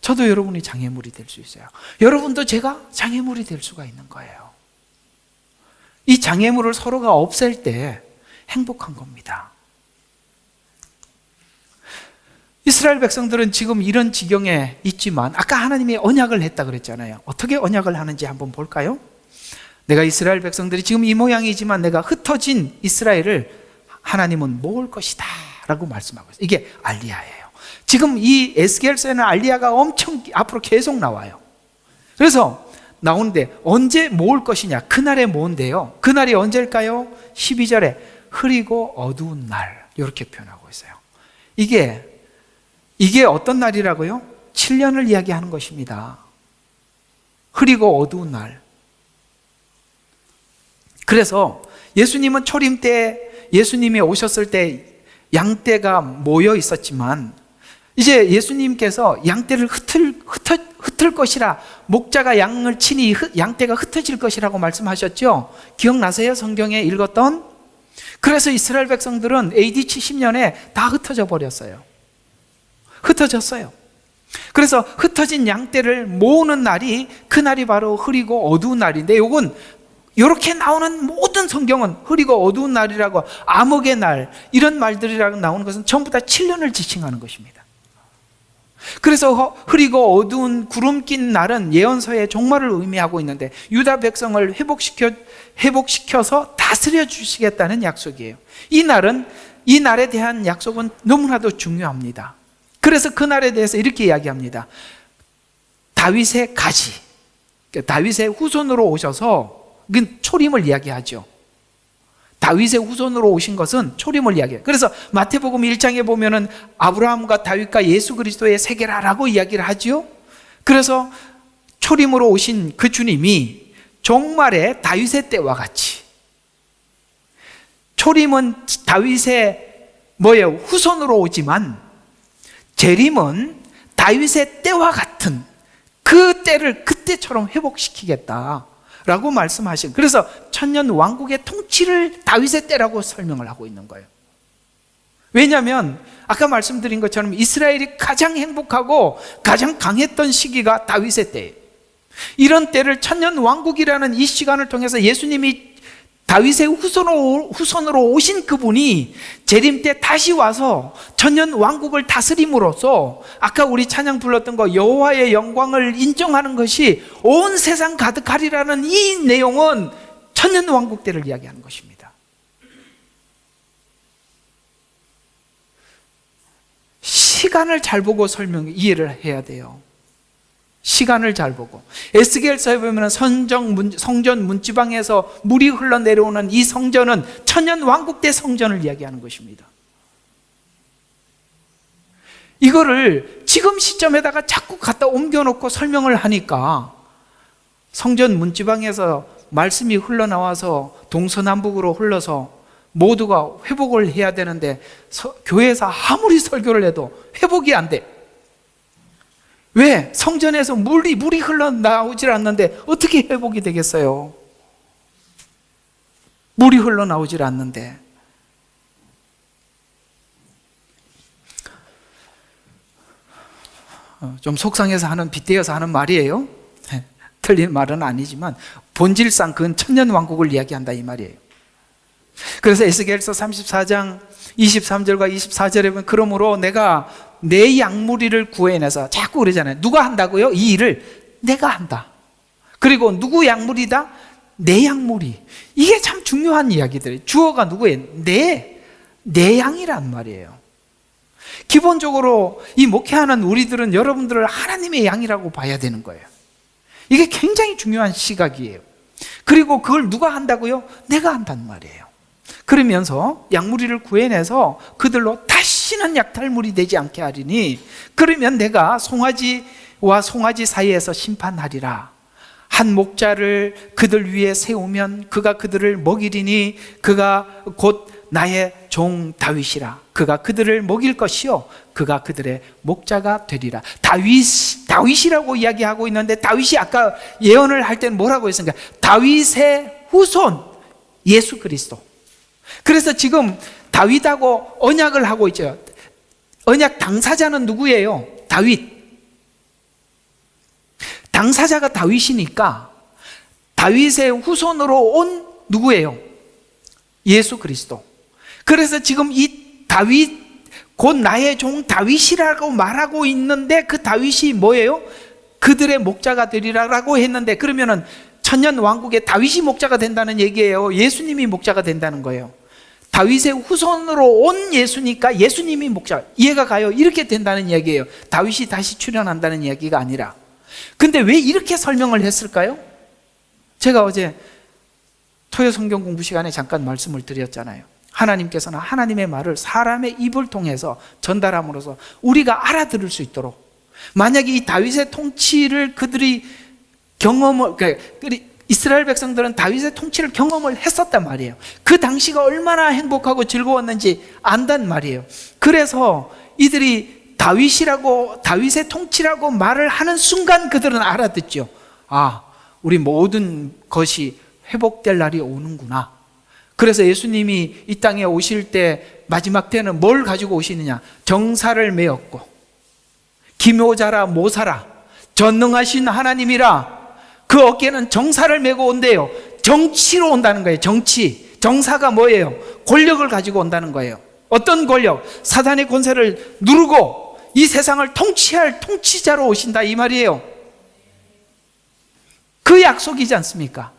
저도 여러분이 장애물이 될 수 있어요. 여러분도 제가 장애물이 될 수가 있는 거예요. 이 장애물을 서로가 없앨 때 행복한 겁니다. 이스라엘 백성들은 지금 이런 지경에 있지만 아까 하나님이 언약을 했다 그랬잖아요. 어떻게 언약을 하는지 한번 볼까요? 내가 이스라엘 백성들이 지금 이 모양이지만 내가 흩어진 이스라엘을 하나님은 모을 것이다 라고 말씀하고 있어요. 이게 알리야예요. 지금 이 에스겔서에는 알리야가 엄청 앞으로 계속 나와요. 그래서 나오는데 언제 모을 것이냐? 그날에 모은대요. 그날이 언제일까요? 12절에 흐리고 어두운 날, 이렇게 표현하고 있어요. 이게 어떤 날이라고요? 7년을 이야기하는 것입니다. 흐리고 어두운 날. 그래서 예수님은 초림 때, 예수님이 오셨을 때 양떼가 모여 있었지만 이제 예수님께서 양떼를 흩을 것이라, 목자가 양을 치니 양떼가 흩어질 것이라고 말씀하셨죠. 기억나세요? 성경에 읽었던. 그래서 이스라엘 백성들은 AD 70년에 다 흩어져 버렸어요. 흩어졌어요. 그래서 흩어진 양떼를 모으는 날이, 그날이 바로 흐리고 어두운 날인데, 이건 이렇게 나오는 모든 성경은 흐리고 어두운 날이라고, 암흑의 날, 이런 말들이라고 나오는 것은 전부 다 7년을 지칭하는 것입니다. 그래서 흐리고 어두운 구름 낀 날은 예언서의 종말을 의미하고 있는데, 유다 백성을 회복시켜서 다스려 주시겠다는 약속이에요. 이 날에 대한 약속은 너무나도 중요합니다. 그래서 그 날에 대해서 이렇게 이야기합니다. 다윗의 가지, 다윗의 후손으로 오셔서, 그건 초림을 이야기하죠. 다윗의 후손으로 오신 것은 초림을 이야기해요. 그래서 마태복음 1장에 보면은 아브라함과 다윗과 예수 그리스도의 세계라라고 이야기를 하죠. 그래서 초림으로 오신 그 주님이 종말에 다윗의 때와 같이, 초림은 다윗의 후손으로 오지만 재림은 다윗의 때와 같은 그 때를 그때처럼 회복시키겠다라고 말씀하신, 그래서 천년 왕국의 통치를 다윗의 때라고 설명을 하고 있는 거예요. 왜냐하면 아까 말씀드린 것처럼 이스라엘이 가장 행복하고 가장 강했던 시기가 다윗의 때예요. 이런 때를, 천년 왕국이라는 이 시간을 통해서 예수님이 다윗의 후손으로 오신 그분이 재림 때 다시 와서 천년 왕국을 다스림으로써, 아까 우리 찬양 불렀던 거, 여호와의 영광을 인정하는 것이 온 세상 가득하리라는 이 내용은 천년 왕국 때를 이야기하는 것입니다. 시간을 잘 보고 이해를 해야 돼요. 시간을 잘 보고. 에스겔서에 보면 성전 문지방에서 물이 흘러내려오는 이 성전은 천년 왕국 때 성전을 이야기하는 것입니다. 이거를 지금 시점에다가 자꾸 갖다 옮겨놓고 설명을 하니까, 성전 문지방에서 말씀이 흘러나와서 동서남북으로 흘러서 모두가 회복을 해야 되는데 교회에서 아무리 설교를 해도 회복이 안 돼. 왜? 성전에서 물이 흘러나오질 않는데 어떻게 회복이 되겠어요? 물이 흘러나오질 않는데. 좀 속상해서 빗대어서 하는 말이에요. 틀린 말은 아니지만 본질상 그건 천년 왕국을 이야기한다 이 말이에요. 그래서 에스겔서 34장 23절과 24절에 보면, 그러므로 내가 내 양무리를 구해내서, 자꾸 그러잖아요. 누가 한다고요? 이 일을 내가 한다. 그리고 누구 양무리다? 내 양무리. 이게 참 중요한 이야기들이에요. 주어가 누구예요? 내 양이란 말이에요. 기본적으로 이 목회하는 우리들은 여러분들을 하나님의 양이라고 봐야 되는 거예요. 이게 굉장히 중요한 시각이에요. 그리고 그걸 누가 한다고요? 내가 한단 말이에요. 그러면서 양무리를 구해내서 그들로 다시는 약탈물이 되지 않게 하리니, 그러면 내가 송아지와 송아지 사이에서 심판하리라. 한 목자를 그들 위에 세우면 그가 그들을 먹이리니 그가 곧 나의 종 다윗이라. 그가 그들을 먹일 것이요 그가 그들의 목자가 되리라. 다윗이라고 이야기하고 있는데, 다윗이 아까 예언을 할 때는 뭐라고 했습니까? 다윗의 후손 예수 그리스도. 그래서 지금 다윗하고 언약을 하고 있죠. 언약 당사자는 누구예요? 다윗. 당사자가 다윗이니까 다윗의 후손으로 온 누구예요? 예수 그리스도. 그래서 지금 이 다윗, 곧 나의 종 다윗이라고 말하고 있는데, 그 다윗이 뭐예요? 그들의 목자가 되리라고 했는데, 그러면은 천년 왕국의 다윗이 목자가 된다는 얘기예요? 예수님이 목자가 된다는 거예요? 다윗의 후손으로 온 예수니까 예수님이 목자. 이해가 가요? 이렇게 된다는 이야기예요. 다윗이 다시 출현한다는 이야기가 아니라. 근데 왜 이렇게 설명을 했을까요? 제가 어제 토요 성경 공부 시간에 잠깐 말씀을 드렸잖아요. 하나님께서는 하나님의 말을 사람의 입을 통해서 전달함으로써 우리가 알아들을 수 있도록, 만약에 이 다윗의 통치를 그들이 경험을, 이스라엘 백성들은 다윗의 통치를 경험을 했었단 말이에요. 그 당시가 얼마나 행복하고 즐거웠는지 안단 말이에요. 그래서 이들이 다윗의 통치라고 말을 하는 순간 그들은 알아듣죠. 아, 우리 모든 것이 회복될 날이 오는구나. 그래서 예수님이 이 땅에 오실 때 마지막 때는 뭘 가지고 오시느냐? 정사를 메었고 기묘자라 모사라 전능하신 하나님이라 그 어깨는 정사를 메고 온대요. 정치로 온다는 거예요. 정치. 정사가 뭐예요? 권력을 가지고 온다는 거예요. 어떤 권력? 사단의 권세를 누르고 이 세상을 통치할 통치자로 오신다 이 말이에요. 그 약속이지 않습니까?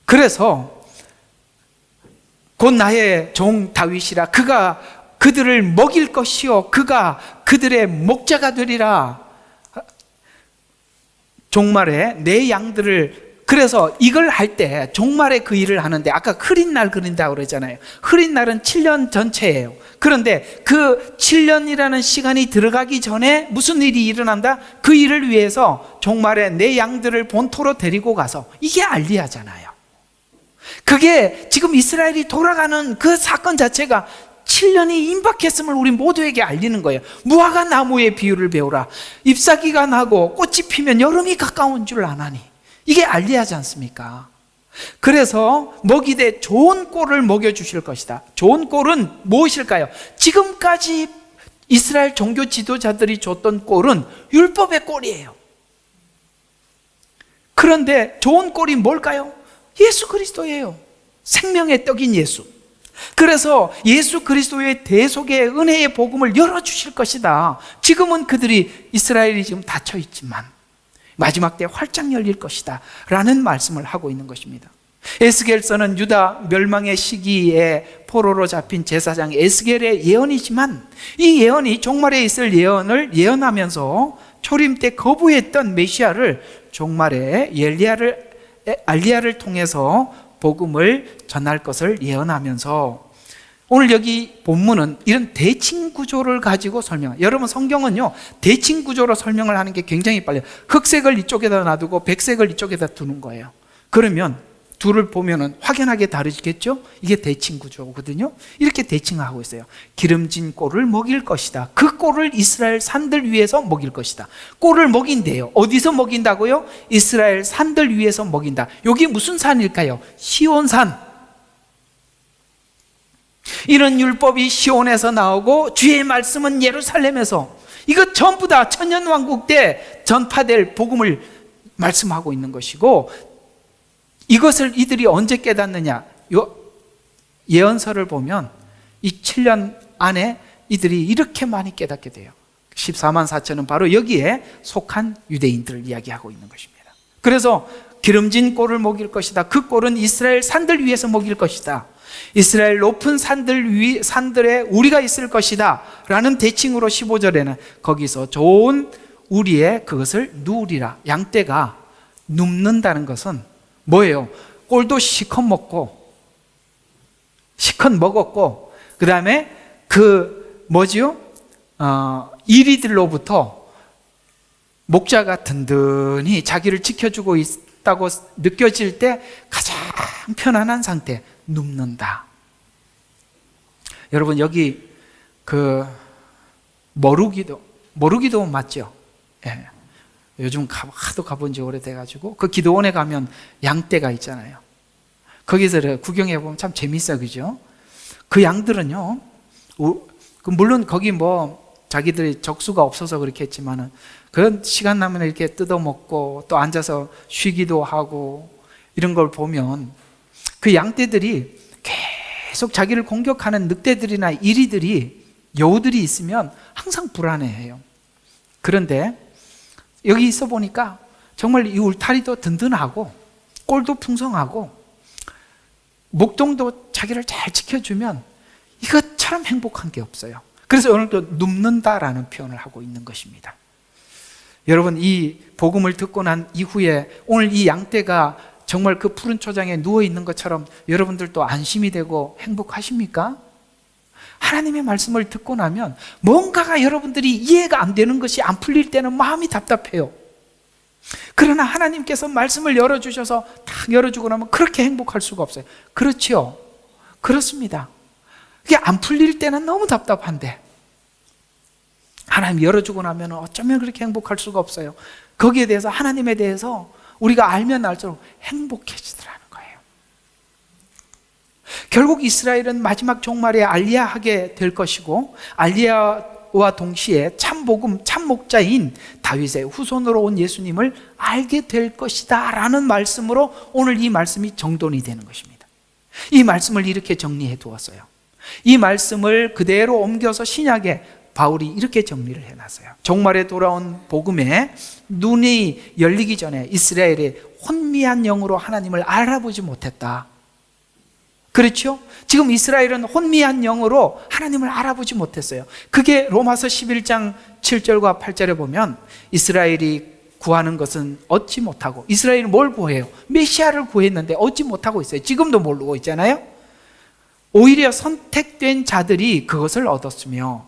그래서 곧 나의 종 다윗이라 그가 그들을 먹일 것이요 그가 그들의 목자가 되리라. 종말에 내 양들을, 그래서 이걸 할 때 종말에 그 일을 하는데 아까 흐린 날 그린다고 그러잖아요. 흐린 날은 7년 전체예요. 그런데 그 7년이라는 시간이 들어가기 전에 무슨 일이 일어난다? 그 일을 위해서 종말에 내 양들을 본토로 데리고 가서, 이게 알리야잖아요. 그게 지금 이스라엘이 돌아가는 그 사건 자체가 7년이 임박했음을 우리 모두에게 알리는 거예요. 무화과 나무의 비유를 배우라. 잎사귀가 나고 꽃이 피면 여름이 가까운 줄 아나니. 이게 알리야지 않습니까? 그래서 먹이되 좋은 꼴을 먹여주실 것이다. 좋은 꼴은 무엇일까요? 지금까지 이스라엘 종교 지도자들이 줬던 꼴은 율법의 꼴이에요. 그런데 좋은 꼴이 뭘까요? 예수 그리스도예요. 생명의 떡인 예수. 그래서 예수 그리스도의 대속의 은혜의 복음을 열어주실 것이다. 지금은 그들이, 이스라엘이 지금 닫혀 있지만 마지막 때 활짝 열릴 것이다 라는 말씀을 하고 있는 것입니다. 에스겔서는 유다 멸망의 시기에 포로로 잡힌 제사장 에스겔의 예언이지만 이 예언이 종말에 있을 예언을 예언하면서 초림 때 거부했던 메시아를 종말에 알리야를 통해서 복음을 전할 것을 예언하면서, 오늘 여기 본문은 이런 대칭 구조를 가지고 설명해요. 여러분 성경은요 대칭 구조로 설명을 하는 게 굉장히 빨라요. 흑색을 이쪽에다 놔두고 백색을 이쪽에다 두는 거예요. 그러면 둘을 보면은 확연하게 다르겠죠? 이게 대칭 구조거든요. 이렇게 대칭하고 있어요. 기름진 꼴을 먹일 것이다. 그 꼴을 이스라엘 산들 위에서 먹일 것이다. 꼴을 먹인대요. 어디서 먹인다고요? 이스라엘 산들 위에서 먹인다. 여기 무슨 산일까요? 시온산. 이런 율법이 시온에서 나오고 주의 말씀은 예루살렘에서, 이거 전부 다 천년왕국 때 전파될 복음을 말씀하고 있는 것이고, 이것을 이들이 언제 깨닫느냐? 예언서를 보면 이 7년 안에 이들이 이렇게 많이 깨닫게 돼요. 14만 4천은 바로 여기에 속한 유대인들을 이야기하고 있는 것입니다. 그래서 기름진 꼴을 먹일 것이다. 그 꼴은 이스라엘 산들 위에서 먹일 것이다. 이스라엘 높은 산들에 우리가 있을 것이다 라는 대칭으로 15절에는 거기서 좋은 우리의 그것을 누우리라. 양떼가 눕는다는 것은 뭐예요? 꼴도 시컷 먹고 시컷 먹었고, 그 다음에 이리들로부터 목자가 든든히 자기를 지켜주고 있다고 느껴질 때 가장 편안한 상태, 눕는다. 여러분 여기 머루기도 맞죠? 예. 요즘 하도 가본 지 오래돼가지고 그 기도원에 가면 양떼가 있잖아요. 거기서 구경해 보면 참 재밌어, 그죠? 그 양들은요, 물론 거기 자기들이 적수가 없어서 그렇겠지만은 그런 시간 나면 이렇게 뜯어먹고 또 앉아서 쉬기도 하고 이런 걸 보면 그 양떼들이 계속 자기를 공격하는 늑대들이나 이리들이, 여우들이 있으면 항상 불안해해요. 그런데 여기 있어 보니까 정말 이 울타리도 든든하고 꼴도 풍성하고 목동도 자기를 잘 지켜주면 이것처럼 행복한 게 없어요. 그래서 오늘도 눕는다라는 표현을 하고 있는 것입니다. 여러분, 이 복음을 듣고 난 이후에 오늘 이 양떼가 정말 그 푸른 초장에 누워 있는 것처럼 여러분들도 안심이 되고 행복하십니까? 하나님의 말씀을 듣고 나면 뭔가가 여러분들이 이해가 안 되는 것이 안 풀릴 때는 마음이 답답해요. 그러나 하나님께서 말씀을 열어주셔서 딱 열어주고 나면 그렇게 행복할 수가 없어요. 그렇지요? 그렇습니다. 그게 안 풀릴 때는 너무 답답한데 하나님 열어주고 나면 어쩌면 그렇게 행복할 수가 없어요. 거기에 대해서, 하나님에 대해서 우리가 알면 알수록 행복해지더라는 거예요. 결국 이스라엘은 마지막 종말에 알리야하게 될 것이고, 알리야와 동시에 참복음, 참목자인 다윗의 후손으로 온 예수님을 알게 될 것이다 라는 말씀으로 오늘 이 말씀이 정돈이 되는 것입니다. 이 말씀을 이렇게 정리해 두었어요. 이 말씀을 그대로 옮겨서 신약에 바울이 이렇게 정리를 해놨어요. 종말에 돌아온 복음에 눈이 열리기 전에 이스라엘의 혼미한 영으로 하나님을 알아보지 못했다. 그렇죠? 지금 이스라엘은 혼미한 영으로 하나님을 알아보지 못했어요. 그게 로마서 11장 7절과 8절에 보면 이스라엘이 구하는 것은 얻지 못하고, 이스라엘은 뭘 구해요? 메시아를 구했는데 얻지 못하고 있어요. 지금도 모르고 있잖아요. 오히려 선택된 자들이 그것을 얻었으며,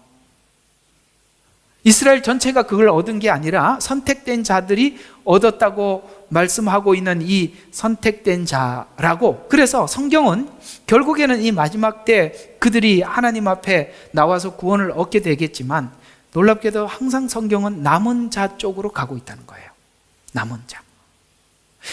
이스라엘 전체가 그걸 얻은 게 아니라 선택된 자들이 얻었다고 말씀하고 있는 이 선택된 자라고. 그래서 성경은 결국에는 이 마지막 때 그들이 하나님 앞에 나와서 구원을 얻게 되겠지만, 놀랍게도 항상 성경은 남은 자 쪽으로 가고 있다는 거예요. 남은 자.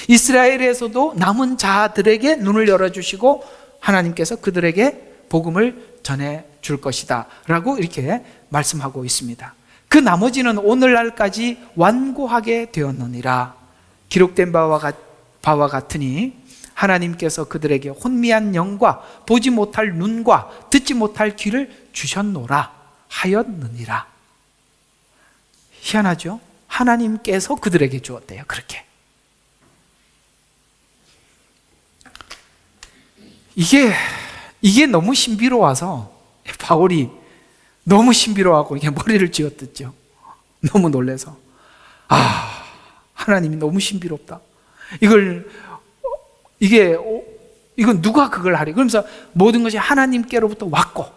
이스라엘에서도 남은 자들에게 눈을 열어주시고 하나님께서 그들에게 복음을 전해줄 것이다 라고 이렇게 말씀하고 있습니다. 그 나머지는 오늘날까지 완고하게 되었느니라. 기록된 바와 같으니 하나님께서 그들에게 혼미한 영과 보지 못할 눈과 듣지 못할 귀를 주셨노라 하였느니라. 희한하죠? 하나님께서 그들에게 주었대요. 그렇게. 이게 너무 신비로워서 바울이 너무 신비로워하고 이게 머리를 쥐어뜯죠. 너무 놀라서. 하나님이 너무 신비롭다. 이건 누가 그걸 하리? 그러면서 모든 것이 하나님께로부터 왔고,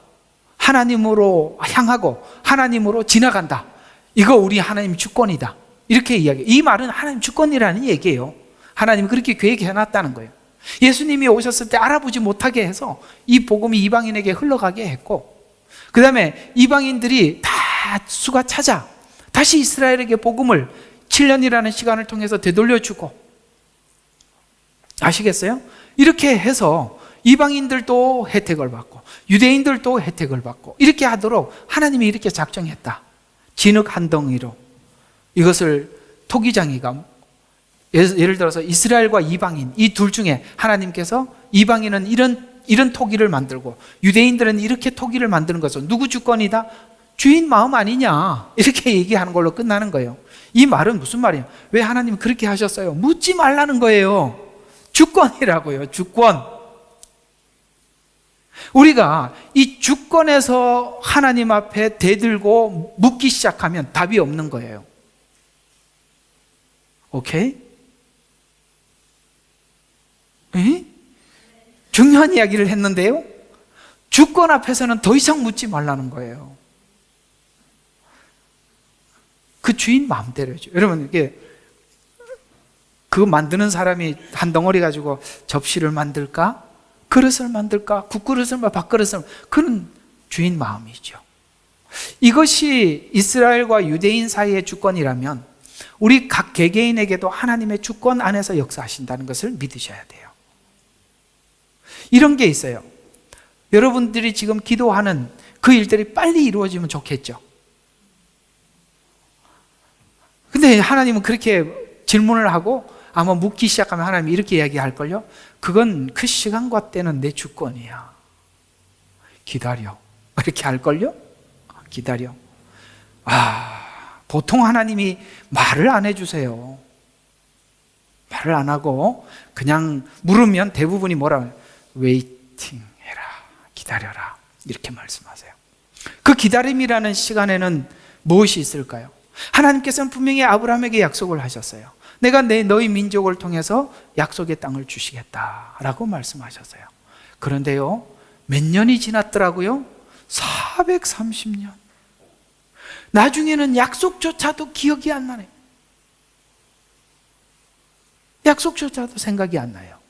하나님으로 향하고, 하나님으로 지나간다. 이거 우리 하나님 주권이다. 이렇게 이야기해요. 이 말은 하나님 주권이라는 얘기예요. 하나님이 그렇게 계획해 놨다는 거예요. 예수님이 오셨을 때 알아보지 못하게 해서 이 복음이 이방인에게 흘러가게 했고, 그 다음에 이방인들이 다 수가 찾아 다시 이스라엘에게 복음을 7년이라는 시간을 통해서 되돌려주고, 아시겠어요? 이렇게 해서 이방인들도 혜택을 받고 유대인들도 혜택을 받고 이렇게 하도록 하나님이 이렇게 작정했다. 진흙 한 덩이로 이것을 토기장이가, 예를 들어서 이스라엘과 이방인 이 둘 중에 하나님께서 이방인은 이런 토기를 만들고 유대인들은 이렇게 토기를 만드는 것은 누구 주권이다? 주인 마음 아니냐, 이렇게 얘기하는 걸로 끝나는 거예요. 이 말은 무슨 말이에요? 왜 하나님이 그렇게 하셨어요? 묻지 말라는 거예요. 주권이라고요. 주권. 우리가 이 주권에서 하나님 앞에 대들고 묻기 시작하면 답이 없는 거예요. 오케이? 에? 중요한 이야기를 했는데요, 주권 앞에서는 더 이상 묻지 말라는 거예요. 그 주인 마음대로죠. 여러분, 이게 그거 만드는 사람이 한 덩어리 가지고 접시를 만들까? 그릇을 만들까? 국그릇을, 밥그릇을, 그는 주인 마음이죠. 이것이 이스라엘과 유대인 사이의 주권이라면 우리 각 개개인에게도 하나님의 주권 안에서 역사하신다는 것을 믿으셔야 돼요. 이런 게 있어요. 여러분들이 지금 기도하는 그 일들이 빨리 이루어지면 좋겠죠. 근데 하나님은 그렇게 질문을 하고 아마 묻기 시작하면 하나님이 이렇게 이야기할걸요. 그건 그 시간과 때는 내 주권이야. 기다려. 이렇게 할걸요. 기다려. 보통 하나님이 말을 안 해주세요. 말을 안 하고 그냥 물으면 대부분이 뭐라 해요? 웨이팅 해라. 기다려라. 이렇게 말씀하세요. 그 기다림이라는 시간에는 무엇이 있을까요? 하나님께서는 분명히 아브라함에게 약속을 하셨어요. 내가 너희 민족을 통해서 약속의 땅을 주시겠다라고 말씀하셨어요. 그런데요, 몇 년이 지났더라고요? 430년. 나중에는 약속조차도 기억이 안 나네요. 약속조차도 생각이 안 나요.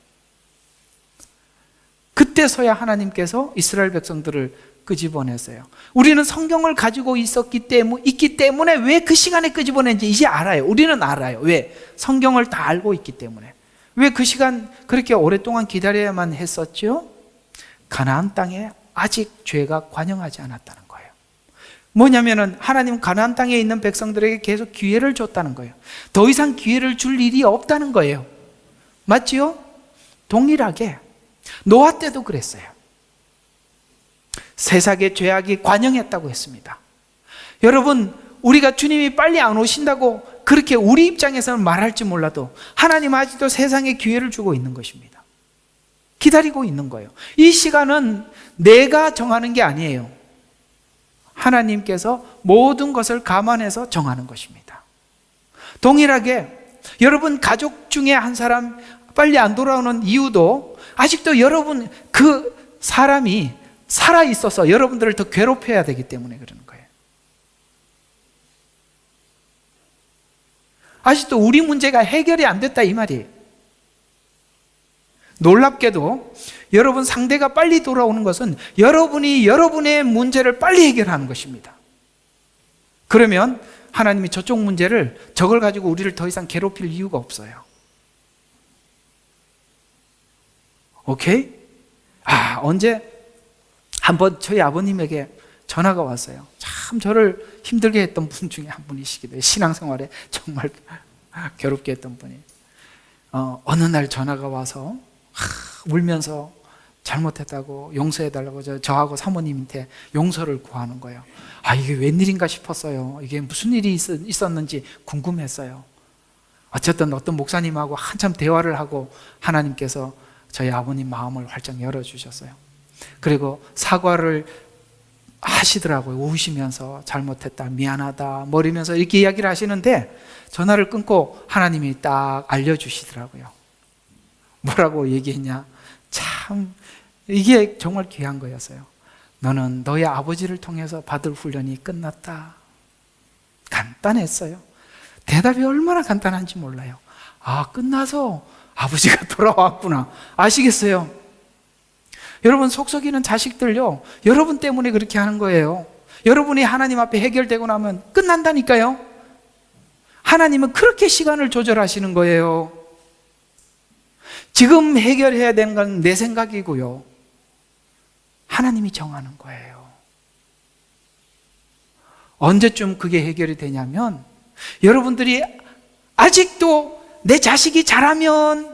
그때서야 하나님께서 이스라엘 백성들을 끄집어냈어요. 우리는 성경을 가지고 있기 때문에 왜 그 시간에 끄집어낸지 이제 알아요. 우리는 알아요. 왜? 성경을 다 알고 있기 때문에. 왜 그 시간 그렇게 오랫동안 기다려야만 했었죠? 가나안 땅에 아직 죄가 관영하지 않았다는 거예요. 뭐냐면은 하나님은 가나안 땅에 있는 백성들에게 계속 기회를 줬다는 거예요. 더 이상 기회를 줄 일이 없다는 거예요. 맞지요? 동일하게 노아 때도 그랬어요. 세상의 죄악이 관영했다고 했습니다. 여러분, 우리가 주님이 빨리 안 오신다고 그렇게 우리 입장에서는 말할지 몰라도 하나님 아직도 세상에 기회를 주고 있는 것입니다. 기다리고 있는 거예요. 이 시간은 내가 정하는 게 아니에요. 하나님께서 모든 것을 감안해서 정하는 것입니다. 동일하게 여러분 가족 중에 한 사람 빨리 안 돌아오는 이유도 아직도 여러분 그 사람이 살아 있어서 여러분들을 더 괴롭혀야 되기 때문에 그러는 거예요. 아직도 우리 문제가 해결이 안 됐다 이 말이에요. 놀랍게도 여러분 상대가 빨리 돌아오는 것은 여러분이 여러분의 문제를 빨리 해결하는 것입니다. 그러면 하나님이 저쪽 문제를 저걸 가지고 우리를 더 이상 괴롭힐 이유가 없어요. 오케이? 언제 한번 저희 아버님에게 전화가 왔어요. 참 저를 힘들게 했던 분 중에 한 분이시기도 해요. 신앙생활에 정말 괴롭게 했던 분이. 어느 날 전화가 와서 울면서 잘못했다고 용서해달라고 저하고 사모님한테 용서를 구하는 거예요. 이게 웬일인가 싶었어요. 이게 무슨 일이 있었는지 궁금했어요. 어쨌든 어떤 목사님하고 한참 대화를 하고 하나님께서 저희 아버님 마음을 활짝 열어주셨어요. 그리고 사과를 하시더라고요. 우시면서 잘못했다, 미안하다, 뭐리면서 이렇게 이야기를 하시는데 전화를 끊고 하나님이 딱 알려주시더라고요. 뭐라고 얘기했냐? 참 이게 정말 귀한 거였어요. 너는 너의 아버지를 통해서 받을 훈련이 끝났다. 간단했어요. 대답이 얼마나 간단한지 몰라요. 끝나서 아버지가 돌아왔구나. 아시겠어요? 여러분 속썩이는 자식들요, 여러분 때문에 그렇게 하는 거예요. 여러분이 하나님 앞에 해결되고 나면 끝난다니까요. 하나님은 그렇게 시간을 조절하시는 거예요. 지금 해결해야 되는 건 내 생각이고요, 하나님이 정하는 거예요. 언제쯤 그게 해결이 되냐면 여러분들이 아직도 내 자식이 잘하면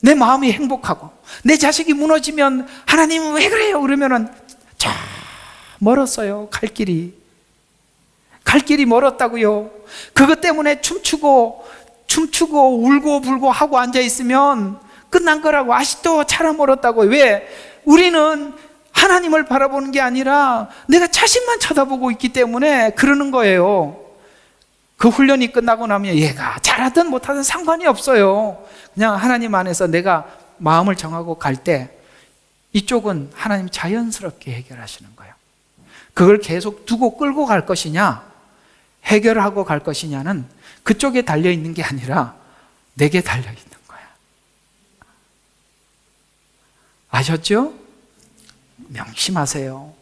내 마음이 행복하고 내 자식이 무너지면 하나님은 왜 그래요? 그러면은 저 멀었어요. 갈 길이 멀었다고요. 그것 때문에 춤추고 울고 불고 하고 앉아있으면 끝난 거라고. 아직도 차라 멀었다고. 왜? 우리는 하나님을 바라보는 게 아니라 내가 자신만 쳐다보고 있기 때문에 그러는 거예요. 그 훈련이 끝나고 나면 얘가 잘하든 못하든 상관이 없어요. 그냥 하나님 안에서 내가 마음을 정하고 갈 때 이쪽은 하나님 자연스럽게 해결하시는 거예요. 그걸 계속 두고 끌고 갈 것이냐, 해결하고 갈 것이냐는 그쪽에 달려있는 게 아니라 내게 달려있는 거야. 아셨죠? 명심하세요.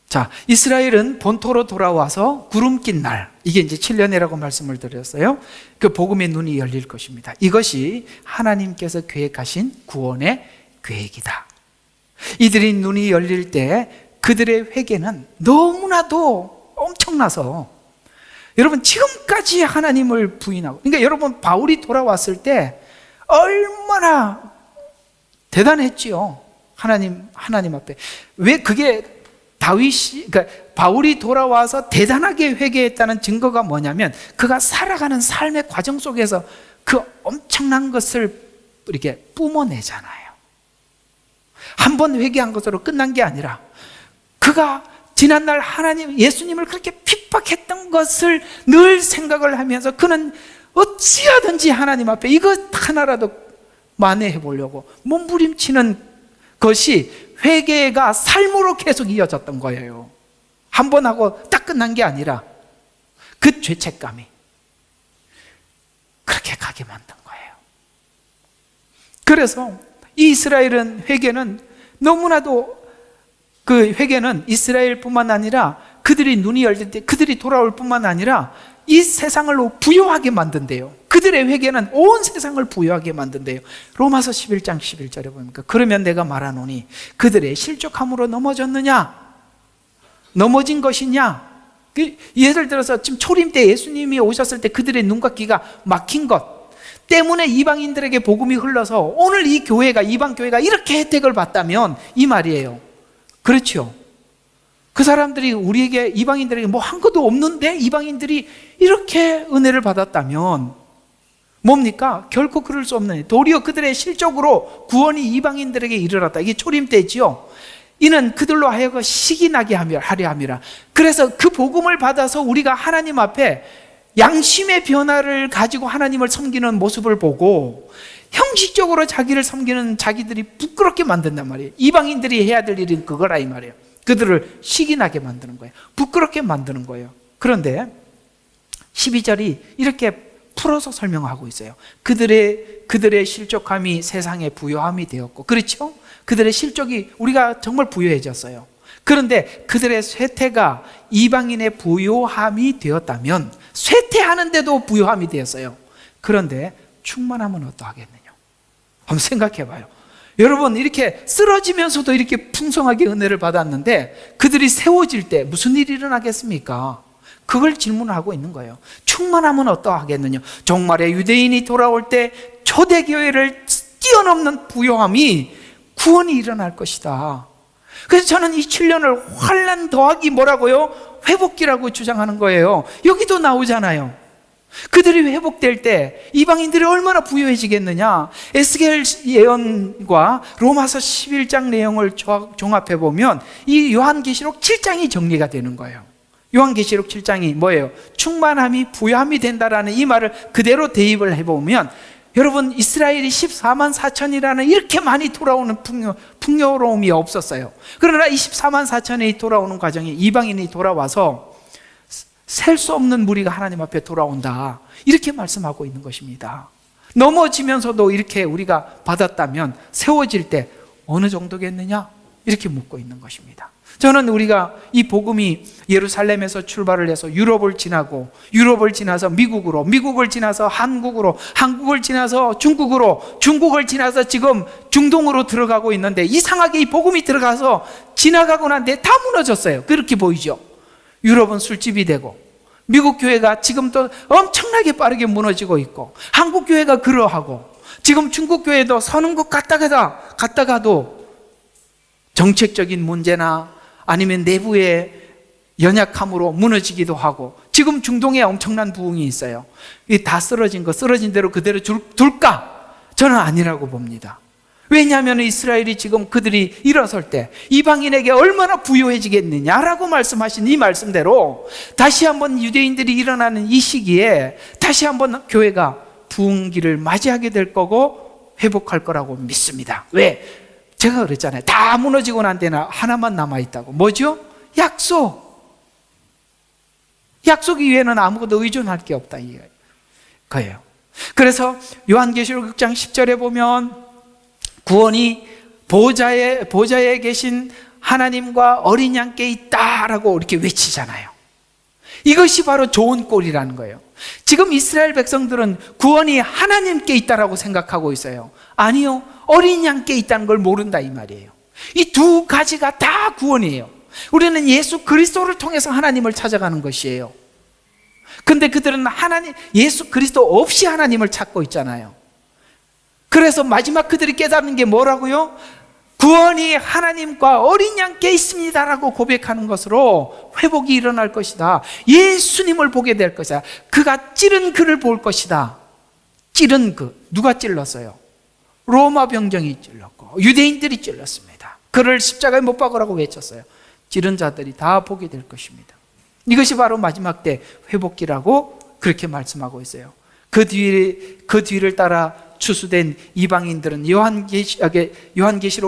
자, 이스라엘은 본토로 돌아와서 구름 낀 날, 이게 이제 7년이라고 말씀을 드렸어요. 그 복음의 눈이 열릴 것입니다. 이것이 하나님께서 계획하신 구원의 계획이다. 이들이 눈이 열릴 때 그들의 회개는 너무나도 엄청나서, 여러분 지금까지 하나님을 부인하고, 그러니까 여러분 바울이 돌아왔을 때 얼마나 대단했지요. 하나님 앞에. 왜 그게 그러니까 바울이 돌아와서 대단하게 회개했다는 증거가 뭐냐면 그가 살아가는 삶의 과정 속에서 그 엄청난 것을 이렇게 뿜어내잖아요. 한 번 회개한 것으로 끝난 게 아니라 그가 지난날 하나님, 예수님을 그렇게 핍박했던 것을 늘 생각을 하면서 그는 어찌하든지 하나님 앞에 이것 하나라도 만회해 보려고 몸부림치는 것이 회개가 삶으로 계속 이어졌던 거예요. 한 번 하고 딱 끝난 게 아니라 그 죄책감이 그렇게 가게 만든 거예요. 그래서 이 이스라엘은 회개는 너무나도 그 회개는 이스라엘뿐만 아니라 그들이 눈이 열릴 때 그들이 돌아올 뿐만 아니라 이 세상을 부요하게 만든대요. 그들의 회개는 온 세상을 부요하게 만든대요. 로마서 11장 11절에 보니까 그러면 내가 말하노니 그들의 실족함으로 넘어졌느냐? 넘어진 것이냐? 예를 들어서 지금 초림 때 예수님이 오셨을 때 그들의 눈과 귀가 막힌 것 때문에 이방인들에게 복음이 흘러서 오늘 이 교회가, 이방 교회가 이렇게 혜택을 받다면 이 말이에요. 그렇죠. 그 사람들이 우리에게, 이방인들에게 뭐 한 것도 없는데 이방인들이 이렇게 은혜를 받았다면 뭡니까? 결코 그럴 수 없는, 도리어 그들의 실족으로 구원이 이방인들에게 이르렀다. 이게 초림 때지요. 이는 그들로 하여금 식이 나게 하려 함이라. 그래서 그 복음을 받아서 우리가 하나님 앞에 양심의 변화를 가지고 하나님을 섬기는 모습을 보고 형식적으로 자기를 섬기는 자기들이 부끄럽게 만든단 말이에요. 이방인들이 해야 될 일은 그거라 이 말이에요. 그들을 식이 나게 만드는 거예요. 부끄럽게 만드는 거예요. 그런데 12절이 이렇게 풀어서 설명하고 있어요. 그들의 실족함이 세상의 부요함이 되었고, 그렇죠? 그들의 실족이 우리가 정말 부요해졌어요. 그런데 그들의 쇠퇴가 이방인의 부요함이 되었다면 쇠퇴하는데도 부요함이 되었어요. 그런데 충만하면 어떠하겠느냐? 한번 생각해 봐요. 여러분, 이렇게 쓰러지면서도 이렇게 풍성하게 은혜를 받았는데 그들이 세워질 때 무슨 일이 일어나겠습니까? 그걸 질문하고 있는 거예요. 충만하면 어떠하겠느냐? 정말의 유대인이 돌아올 때 초대교회를 뛰어넘는 부요함이, 구원이 일어날 것이다. 그래서 저는 이 7년을 환난 더하기 뭐라고요? 회복기라고 주장하는 거예요. 여기도 나오잖아요. 그들이 회복될 때 이방인들이 얼마나 부유해지겠느냐. 에스겔 예언과 로마서 11장 내용을 종합해 보면 이 요한계시록 7장이 정리가 되는 거예요. 요한계시록 7장이 뭐예요? 충만함이 부요함이 된다라는 이 말을 그대로 대입을 해보면, 여러분, 이스라엘이 14만 4천이라는 이렇게 많이 돌아오는 풍요로움이 없었어요. 그러나 24만 4천이 돌아오는 과정에 이방인이 돌아와서 셀 수 없는 무리가 하나님 앞에 돌아온다, 이렇게 말씀하고 있는 것입니다. 넘어지면서도 이렇게 우리가 받았다면 세워질 때 어느 정도겠느냐? 이렇게 묻고 있는 것입니다. 저는 우리가 이 복음이 예루살렘에서 출발을 해서 유럽을 지나고, 유럽을 지나서 미국으로, 미국을 지나서 한국으로, 한국을 지나서 중국으로, 중국을 지나서 지금 중동으로 들어가고 있는데, 이상하게 이 복음이 들어가서 지나가고 난 뒤에 다 무너졌어요. 그렇게 보이죠? 유럽은 술집이 되고, 미국 교회가 지금 또 엄청나게 빠르게 무너지고 있고, 한국 교회가 그러하고, 지금 중국 교회도 서는 것 갔다가도 정책적인 문제나 아니면 내부의 연약함으로 무너지기도 하고, 지금 중동에 엄청난 부흥이 있어요. 이 다 쓰러진 대로 그대로 둘까? 저는 아니라고 봅니다. 왜냐하면 이스라엘이 지금 그들이 일어설 때 이방인에게 얼마나 부유해지겠느냐라고 말씀하신 이 말씀대로 다시 한번 유대인들이 일어나는 이 시기에 다시 한번 교회가 부흥기를 맞이하게 될 거고 회복할 거라고 믿습니다. 왜? 제가 그랬잖아요. 다 무너지고 난 데는 하나만 남아있다고. 뭐죠? 약속. 약속 이외에는 아무것도 의존할 게 없다, 이거예요. 그래서 요한계시록 6장 10절에 보면 구원이 보좌에 계신 하나님과 어린 양께 있다라고 이렇게 외치잖아요. 이것이 바로 좋은 꼴이라는 거예요. 지금 이스라엘 백성들은 구원이 하나님께 있다라고 생각하고 있어요. 아니요, 어린 양께 있다는 걸 모른다 이 말이에요. 이 두 가지가 다 구원이에요. 우리는 예수 그리스도를 통해서 하나님을 찾아가는 것이에요. 근데 그들은 예수 그리스도 없이 하나님을 찾고 있잖아요. 그래서 마지막 그들이 깨닫는 게 뭐라고요? 구원이 하나님과 어린 양께 있습니다라고 고백하는 것으로 회복이 일어날 것이다. 예수님을 보게 될 것이다. 그가 찌른 그를 볼 것이다. 찌른 그, 누가 찔렀어요? 로마 병정이 찔렀고 유대인들이 찔렀습니다. 그를 십자가에 못 박으라고 외쳤어요. 찌른 자들이 다 보게 될 것입니다. 이것이 바로 마지막 때 회복기라고 그렇게 말씀하고 있어요. 그 뒤를 따라 추수된 이방인들은 요한계시록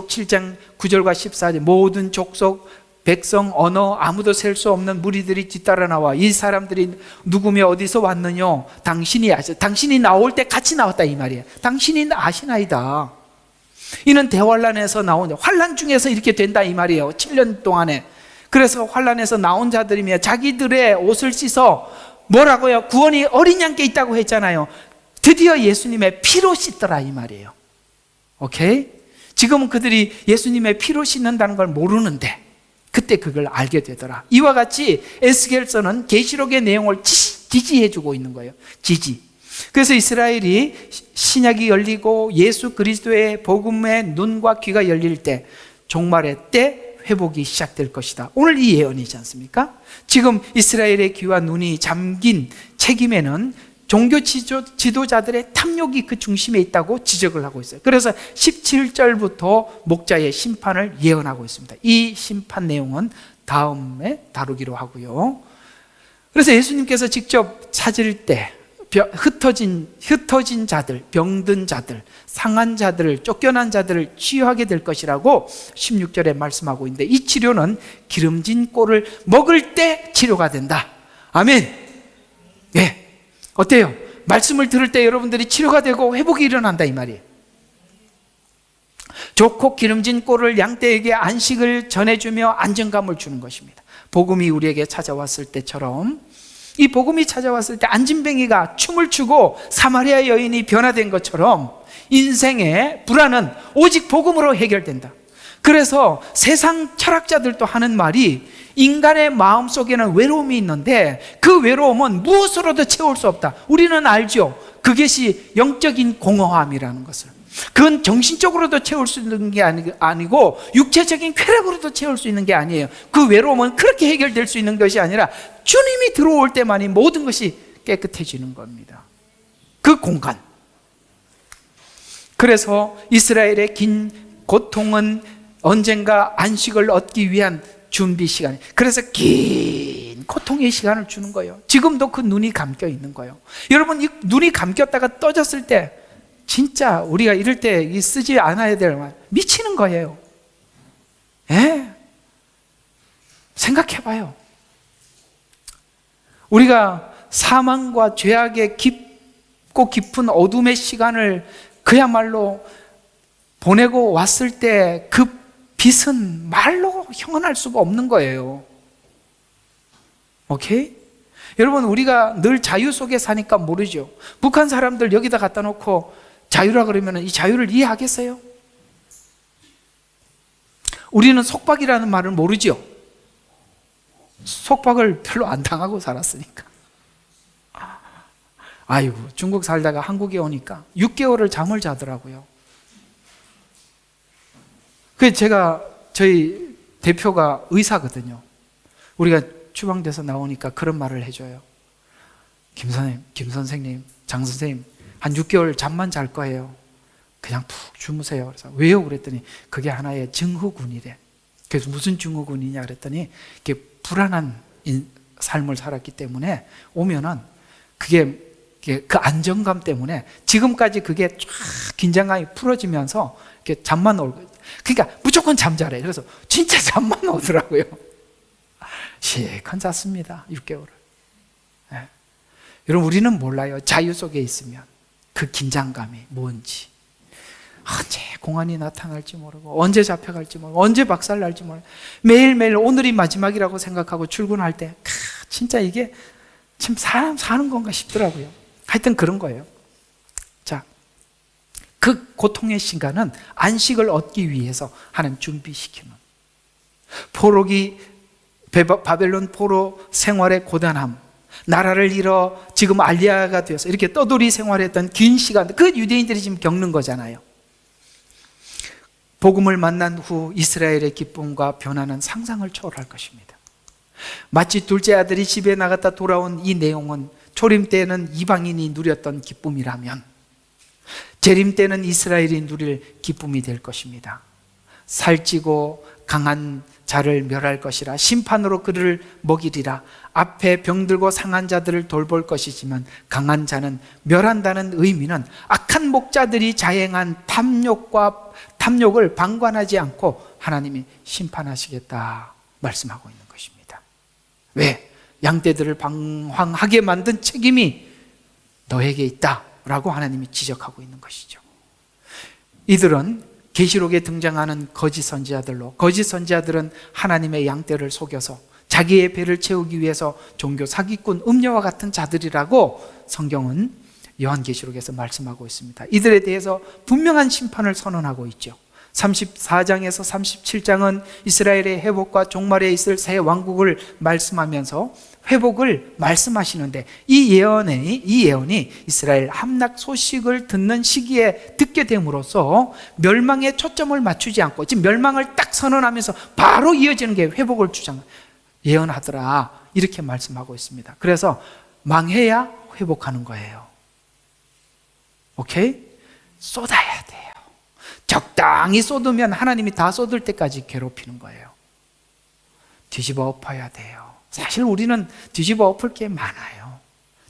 7장 9절과 14절 모든 족속, 백성, 언어 아무도 셀 수 없는 무리들이 뒤따라 나와 이 사람들이 누구며 어디서 왔느냐 당신이 나올 때 같이 나왔다 이 말이에요. 당신이 아시나이다. 이는 대환란에서 나온 환란 중에서 이렇게 된다 이 말이에요. 7년 동안에. 그래서 환란에서 나온 자들이며 자기들의 옷을 씻어 뭐라고요? 구원이 어린 양께 있다고 했잖아요. 드디어 예수님의 피로 씻더라 이 말이에요. 오케이? 지금은 그들이 예수님의 피로 씻는다는 걸 모르는데 그때 그걸 알게 되더라. 이와 같이 에스겔서는 계시록의 내용을 지지해주고 있는 거예요. 지지. 그래서 이스라엘이 신약이 열리고 예수 그리스도의 복음의 눈과 귀가 열릴 때 종말의 때 회복이 시작될 것이다. 오늘 이 예언이지 않습니까? 지금 이스라엘의 귀와 눈이 잠긴 책임에는 종교 지도자들의 탐욕이 그 중심에 있다고 지적을 하고 있어요. 그래서 17절부터 목자의 심판을 예언하고 있습니다. 이 심판 내용은 다음에 다루기로 하고요. 그래서 예수님께서 직접 찾을 때 흩어진 자들, 병든 자들, 상한 자들을, 쫓겨난 자들을 치유하게 될 것이라고 16절에 말씀하고 있는데 이 치료는 기름진 꼴을 먹을 때 치료가 된다. 아멘. 네. 어때요? 말씀을 들을 때 여러분들이 치료가 되고 회복이 일어난다 이 말이에요. 좋고 기름진 꼴을 양떼에게 안식을 전해주며 안정감을 주는 것입니다. 복음이 우리에게 찾아왔을 때처럼 이 복음이 찾아왔을 때 안진뱅이가 춤을 추고 사마리아 여인이 변화된 것처럼 인생의 불안은 오직 복음으로 해결된다. 그래서 세상 철학자들도 하는 말이 인간의 마음속에는 외로움이 있는데 그 외로움은 무엇으로도 채울 수 없다. 우리는 알죠. 그것이 영적인 공허함이라는 것을. 그건 정신적으로도 채울 수 있는 게 아니고 육체적인 쾌락으로도 채울 수 있는 게 아니에요. 그 외로움은 그렇게 해결될 수 있는 것이 아니라 주님이 들어올 때만이 모든 것이 깨끗해지는 겁니다. 그 공간. 그래서 이스라엘의 긴 고통은 언젠가 안식을 얻기 위한 준비 시간. 그래서 긴 고통의 시간을 주는 거예요. 지금도 그 눈이 감겨 있는 거예요. 여러분, 이 눈이 감겼다가 떠졌을 때 진짜 우리가 이럴 때 쓰지 않아야 될 말, 미치는 거예요. 예? 생각해봐요. 우리가 사망과 죄악의 깊고 깊은 어둠의 시간을 그야말로 보내고 왔을 때 그 빛은 말로 형언할 수가 없는 거예요. 오케이? 여러분, 우리가 늘 자유 속에 사니까 모르죠. 북한 사람들 여기다 갖다 놓고 자유라 그러면 이 자유를 이해하겠어요? 우리는 속박이라는 말을 모르죠. 속박을 별로 안 당하고 살았으니까. 아이고, 중국 살다가 한국에 오니까 6개월을 잠을 자더라고요. 그래서 저희 대표가 의사거든요. 우리가 추방돼서 나오니까 그런 말을 해줘요. 김 선생님, 장 선생님, 한 6개월 잠만 잘 거예요. 그냥 푹 주무세요. 그래서 왜요? 그랬더니 그게 하나의 증후군이래. 그래서 무슨 증후군이냐 그랬더니 이게 불안한 삶을 살았기 때문에 오면은 그게 그 안정감 때문에 지금까지 그게 쫙 긴장감이 풀어지면서 이렇게 잠만 올 거예요. 그러니까 무조건 잠자래. 그래서 진짜 잠만 오더라고요. 실컷 잤습니다. 6개월을. 네. 여러분, 우리는 몰라요. 자유 속에 있으면 그 긴장감이 뭔지. 언제 공안이 나타날지 모르고 언제 잡혀갈지 모르고 언제 박살날지 모르고 매일매일 오늘이 마지막이라고 생각하고 출근할 때 진짜 이게 참 사람 사는 건가 싶더라고요. 하여튼 그런 거예요. 자, 그 고통의 시간은 안식을 얻기 위해서 하는 준비시키는 포로기, 바벨론 포로 생활의 고단함, 나라를 잃어 지금 알리아가 되어서 이렇게 떠돌이 생활했던 긴 시간, 그 유대인들이 지금 겪는 거잖아요. 복음을 만난 후 이스라엘의 기쁨과 변화는 상상을 초월할 것입니다. 마치 둘째 아들이 집에 나갔다 돌아온 이 내용은 초림 때에는 이방인이 누렸던 기쁨이라면 재림 때는 이스라엘이 누릴 기쁨이 될 것입니다. 살찌고 강한 자를 멸할 것이라 심판으로 그를 먹이리라. 앞에 병들고 상한 자들을 돌볼 것이지만 강한 자는 멸한다는 의미는 악한 목자들이 자행한 탐욕을 방관하지 않고 하나님이 심판하시겠다 말씀하고 있는 것입니다. 왜? 양떼들을 방황하게 만든 책임이 너에게 있다라고 하나님이 지적하고 있는 것이죠. 이들은 계시록에 등장하는 거짓 선지자들로, 거짓 선지자들은 하나님의 양떼를 속여서 자기의 배를 채우기 위해서 종교 사기꾼 음녀와 같은 자들이라고 성경은 요한계시록에서 말씀하고 있습니다. 이들에 대해서 분명한 심판을 선언하고 있죠. 34장에서 37장은 이스라엘의 회복과 종말에 있을 새 왕국을 말씀하면서 회복을 말씀하시는데 이 예언이 이스라엘 함락 소식을 듣는 시기에 듣게 됨으로써 멸망에 초점을 맞추지 않고 지금 멸망을 딱 선언하면서 바로 이어지는 게 회복을 예언하더라 이렇게 말씀하고 있습니다. 그래서 망해야 회복하는 거예요. 오케이? 쏟아야 돼요. 적당히 쏟으면 하나님이 다 쏟을 때까지 괴롭히는 거예요. 뒤집어 엎어야 돼요. 사실 우리는 뒤집어 엎을 게 많아요.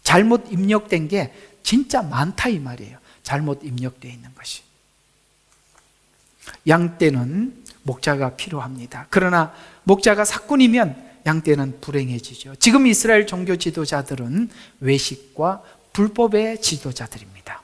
잘못 입력된 게 진짜 많다 이 말이에요. 잘못 입력되어 있는 것이. 양떼는 목자가 필요합니다. 그러나 목자가 사꾼이면 양떼는 불행해지죠. 지금 이스라엘 종교 지도자들은 외식과 불법의 지도자들입니다.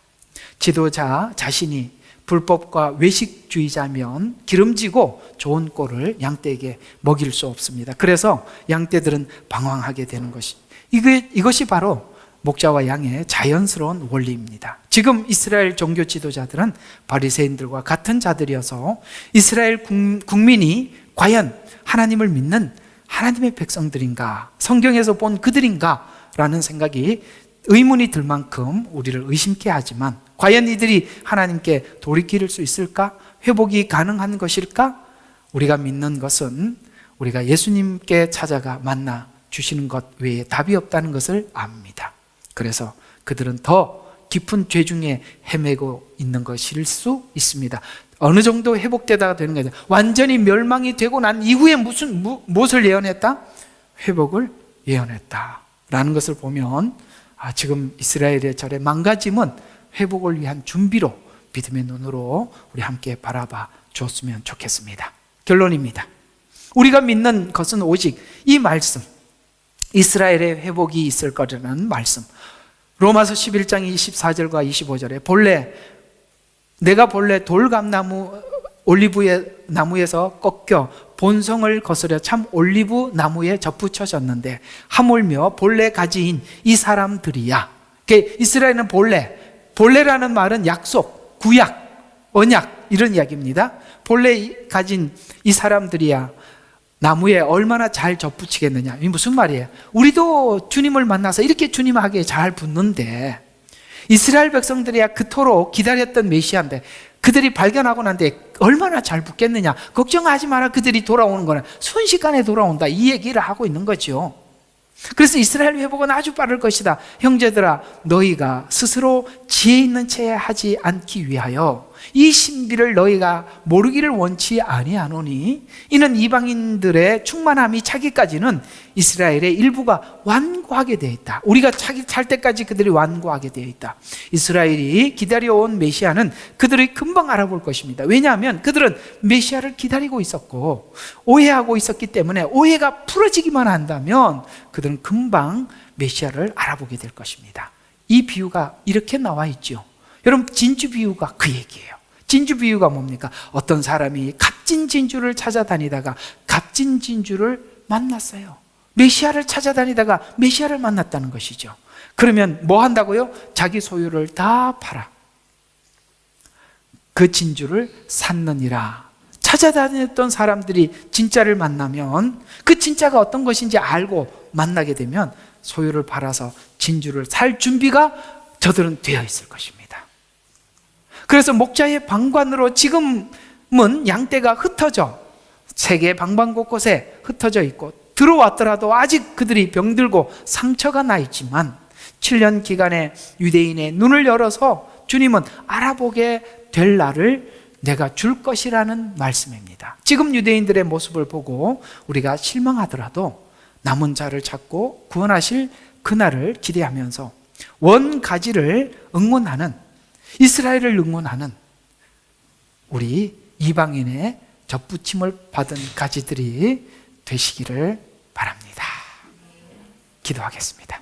지도자 자신이 불법과 외식주의자면 기름지고 좋은 꼴을 양떼에게 먹일 수 없습니다. 그래서 양떼들은 방황하게 되는 것이 이것이 바로 목자와 양의 자연스러운 원리입니다. 지금 이스라엘 종교 지도자들은 바리새인들과 같은 자들이어서 이스라엘 국민이 과연 하나님을 믿는 하나님의 백성들인가, 성경에서 본 그들인가 라는 생각이 의문이 들 만큼 우리를 의심케 하지만 과연 이들이 하나님께 돌이킬 수 있을까? 회복이 가능한 것일까? 우리가 믿는 것은 우리가 예수님께 찾아가 만나 주시는 것 외에 답이 없다는 것을 압니다. 그래서 그들은 더 깊은 죄 중에 헤매고 있는 것일 수 있습니다. 어느 정도 회복되다가 되는 거죠. 완전히 멸망이 되고 난 이후에 무엇을 예언했다? 회복을 예언했다라는 것을 보면 지금 이스라엘의 절의 망가짐은 회복을 위한 준비로 믿음의 눈으로 우리 함께 바라봐 줬으면 좋겠습니다. 결론입니다. 우리가 믿는 것은 오직 이 말씀, 이스라엘의 회복이 있을 거라는 말씀. 로마서 11장 24절과 25절에 내가 본래 돌감나무 올리브의 나무에서 꺾여 본성을 거스려 참 올리브 나무에 접붙여졌는데 하물며 본래 가지인 이 사람들이야. 이스라엘은 본래라는 말은 약속, 구약, 언약 이런 이야기입니다. 본래 가진 이 사람들이야 나무에 얼마나 잘 접붙이겠느냐. 이게 무슨 말이에요? 우리도 주님을 만나서 이렇게 주님에게 잘 붙는데 이스라엘 백성들이야 그토록 기다렸던 메시아인데 그들이 발견하고 난 뒤에 얼마나 잘 붙겠느냐. 걱정하지 마라. 그들이 돌아오는 거는 순식간에 돌아온다. 이 얘기를 하고 있는 거죠. 그래서 이스라엘 회복은 아주 빠를 것이다. 형제들아, 너희가 스스로 지혜 있는 채 하지 않기 위하여 이 신비를 너희가 모르기를 원치 아니하노니 이는 이방인들의 충만함이 차기까지는 이스라엘의 일부가 완고하게 되어 있다. 우리가 찰 때까지 그들이 완고하게 되어 있다. 이스라엘이 기다려온 메시아는 그들이 금방 알아볼 것입니다. 왜냐하면 그들은 메시아를 기다리고 있었고 오해하고 있었기 때문에 오해가 풀어지기만 한다면 그들은 금방 메시아를 알아보게 될 것입니다. 이 비유가 이렇게 나와 있죠. 여러분, 진주 비유가 그 얘기예요. 진주 비유가 뭡니까? 어떤 사람이 값진 진주를 찾아다니다가 값진 진주를 만났어요. 메시아를 찾아다니다가 메시아를 만났다는 것이죠. 그러면 뭐 한다고요? 자기 소유를 다 팔아 그 진주를 샀느니라. 찾아다녔던 사람들이 진짜를 만나면 그 진짜가 어떤 것인지 알고 만나게 되면 소유를 팔아서 진주를 살 준비가 저들은 되어 있을 것입니다. 그래서 목자의 방관으로 지금은 양떼가 흩어져 세계 방방곳곳에 흩어져 있고 들어왔더라도 아직 그들이 병들고 상처가 나 있지만 7년 기간에 유대인의 눈을 열어서 주님은 알아보게 될 날을 내가 줄 것이라는 말씀입니다. 지금 유대인들의 모습을 보고 우리가 실망하더라도 남은 자를 찾고 구원하실 그날을 기대하면서 원가지를 응원하는, 이스라엘을 응원하는 우리 이방인의 접붙임을 받은 가지들이 되시기를 바랍니다. 기도하겠습니다.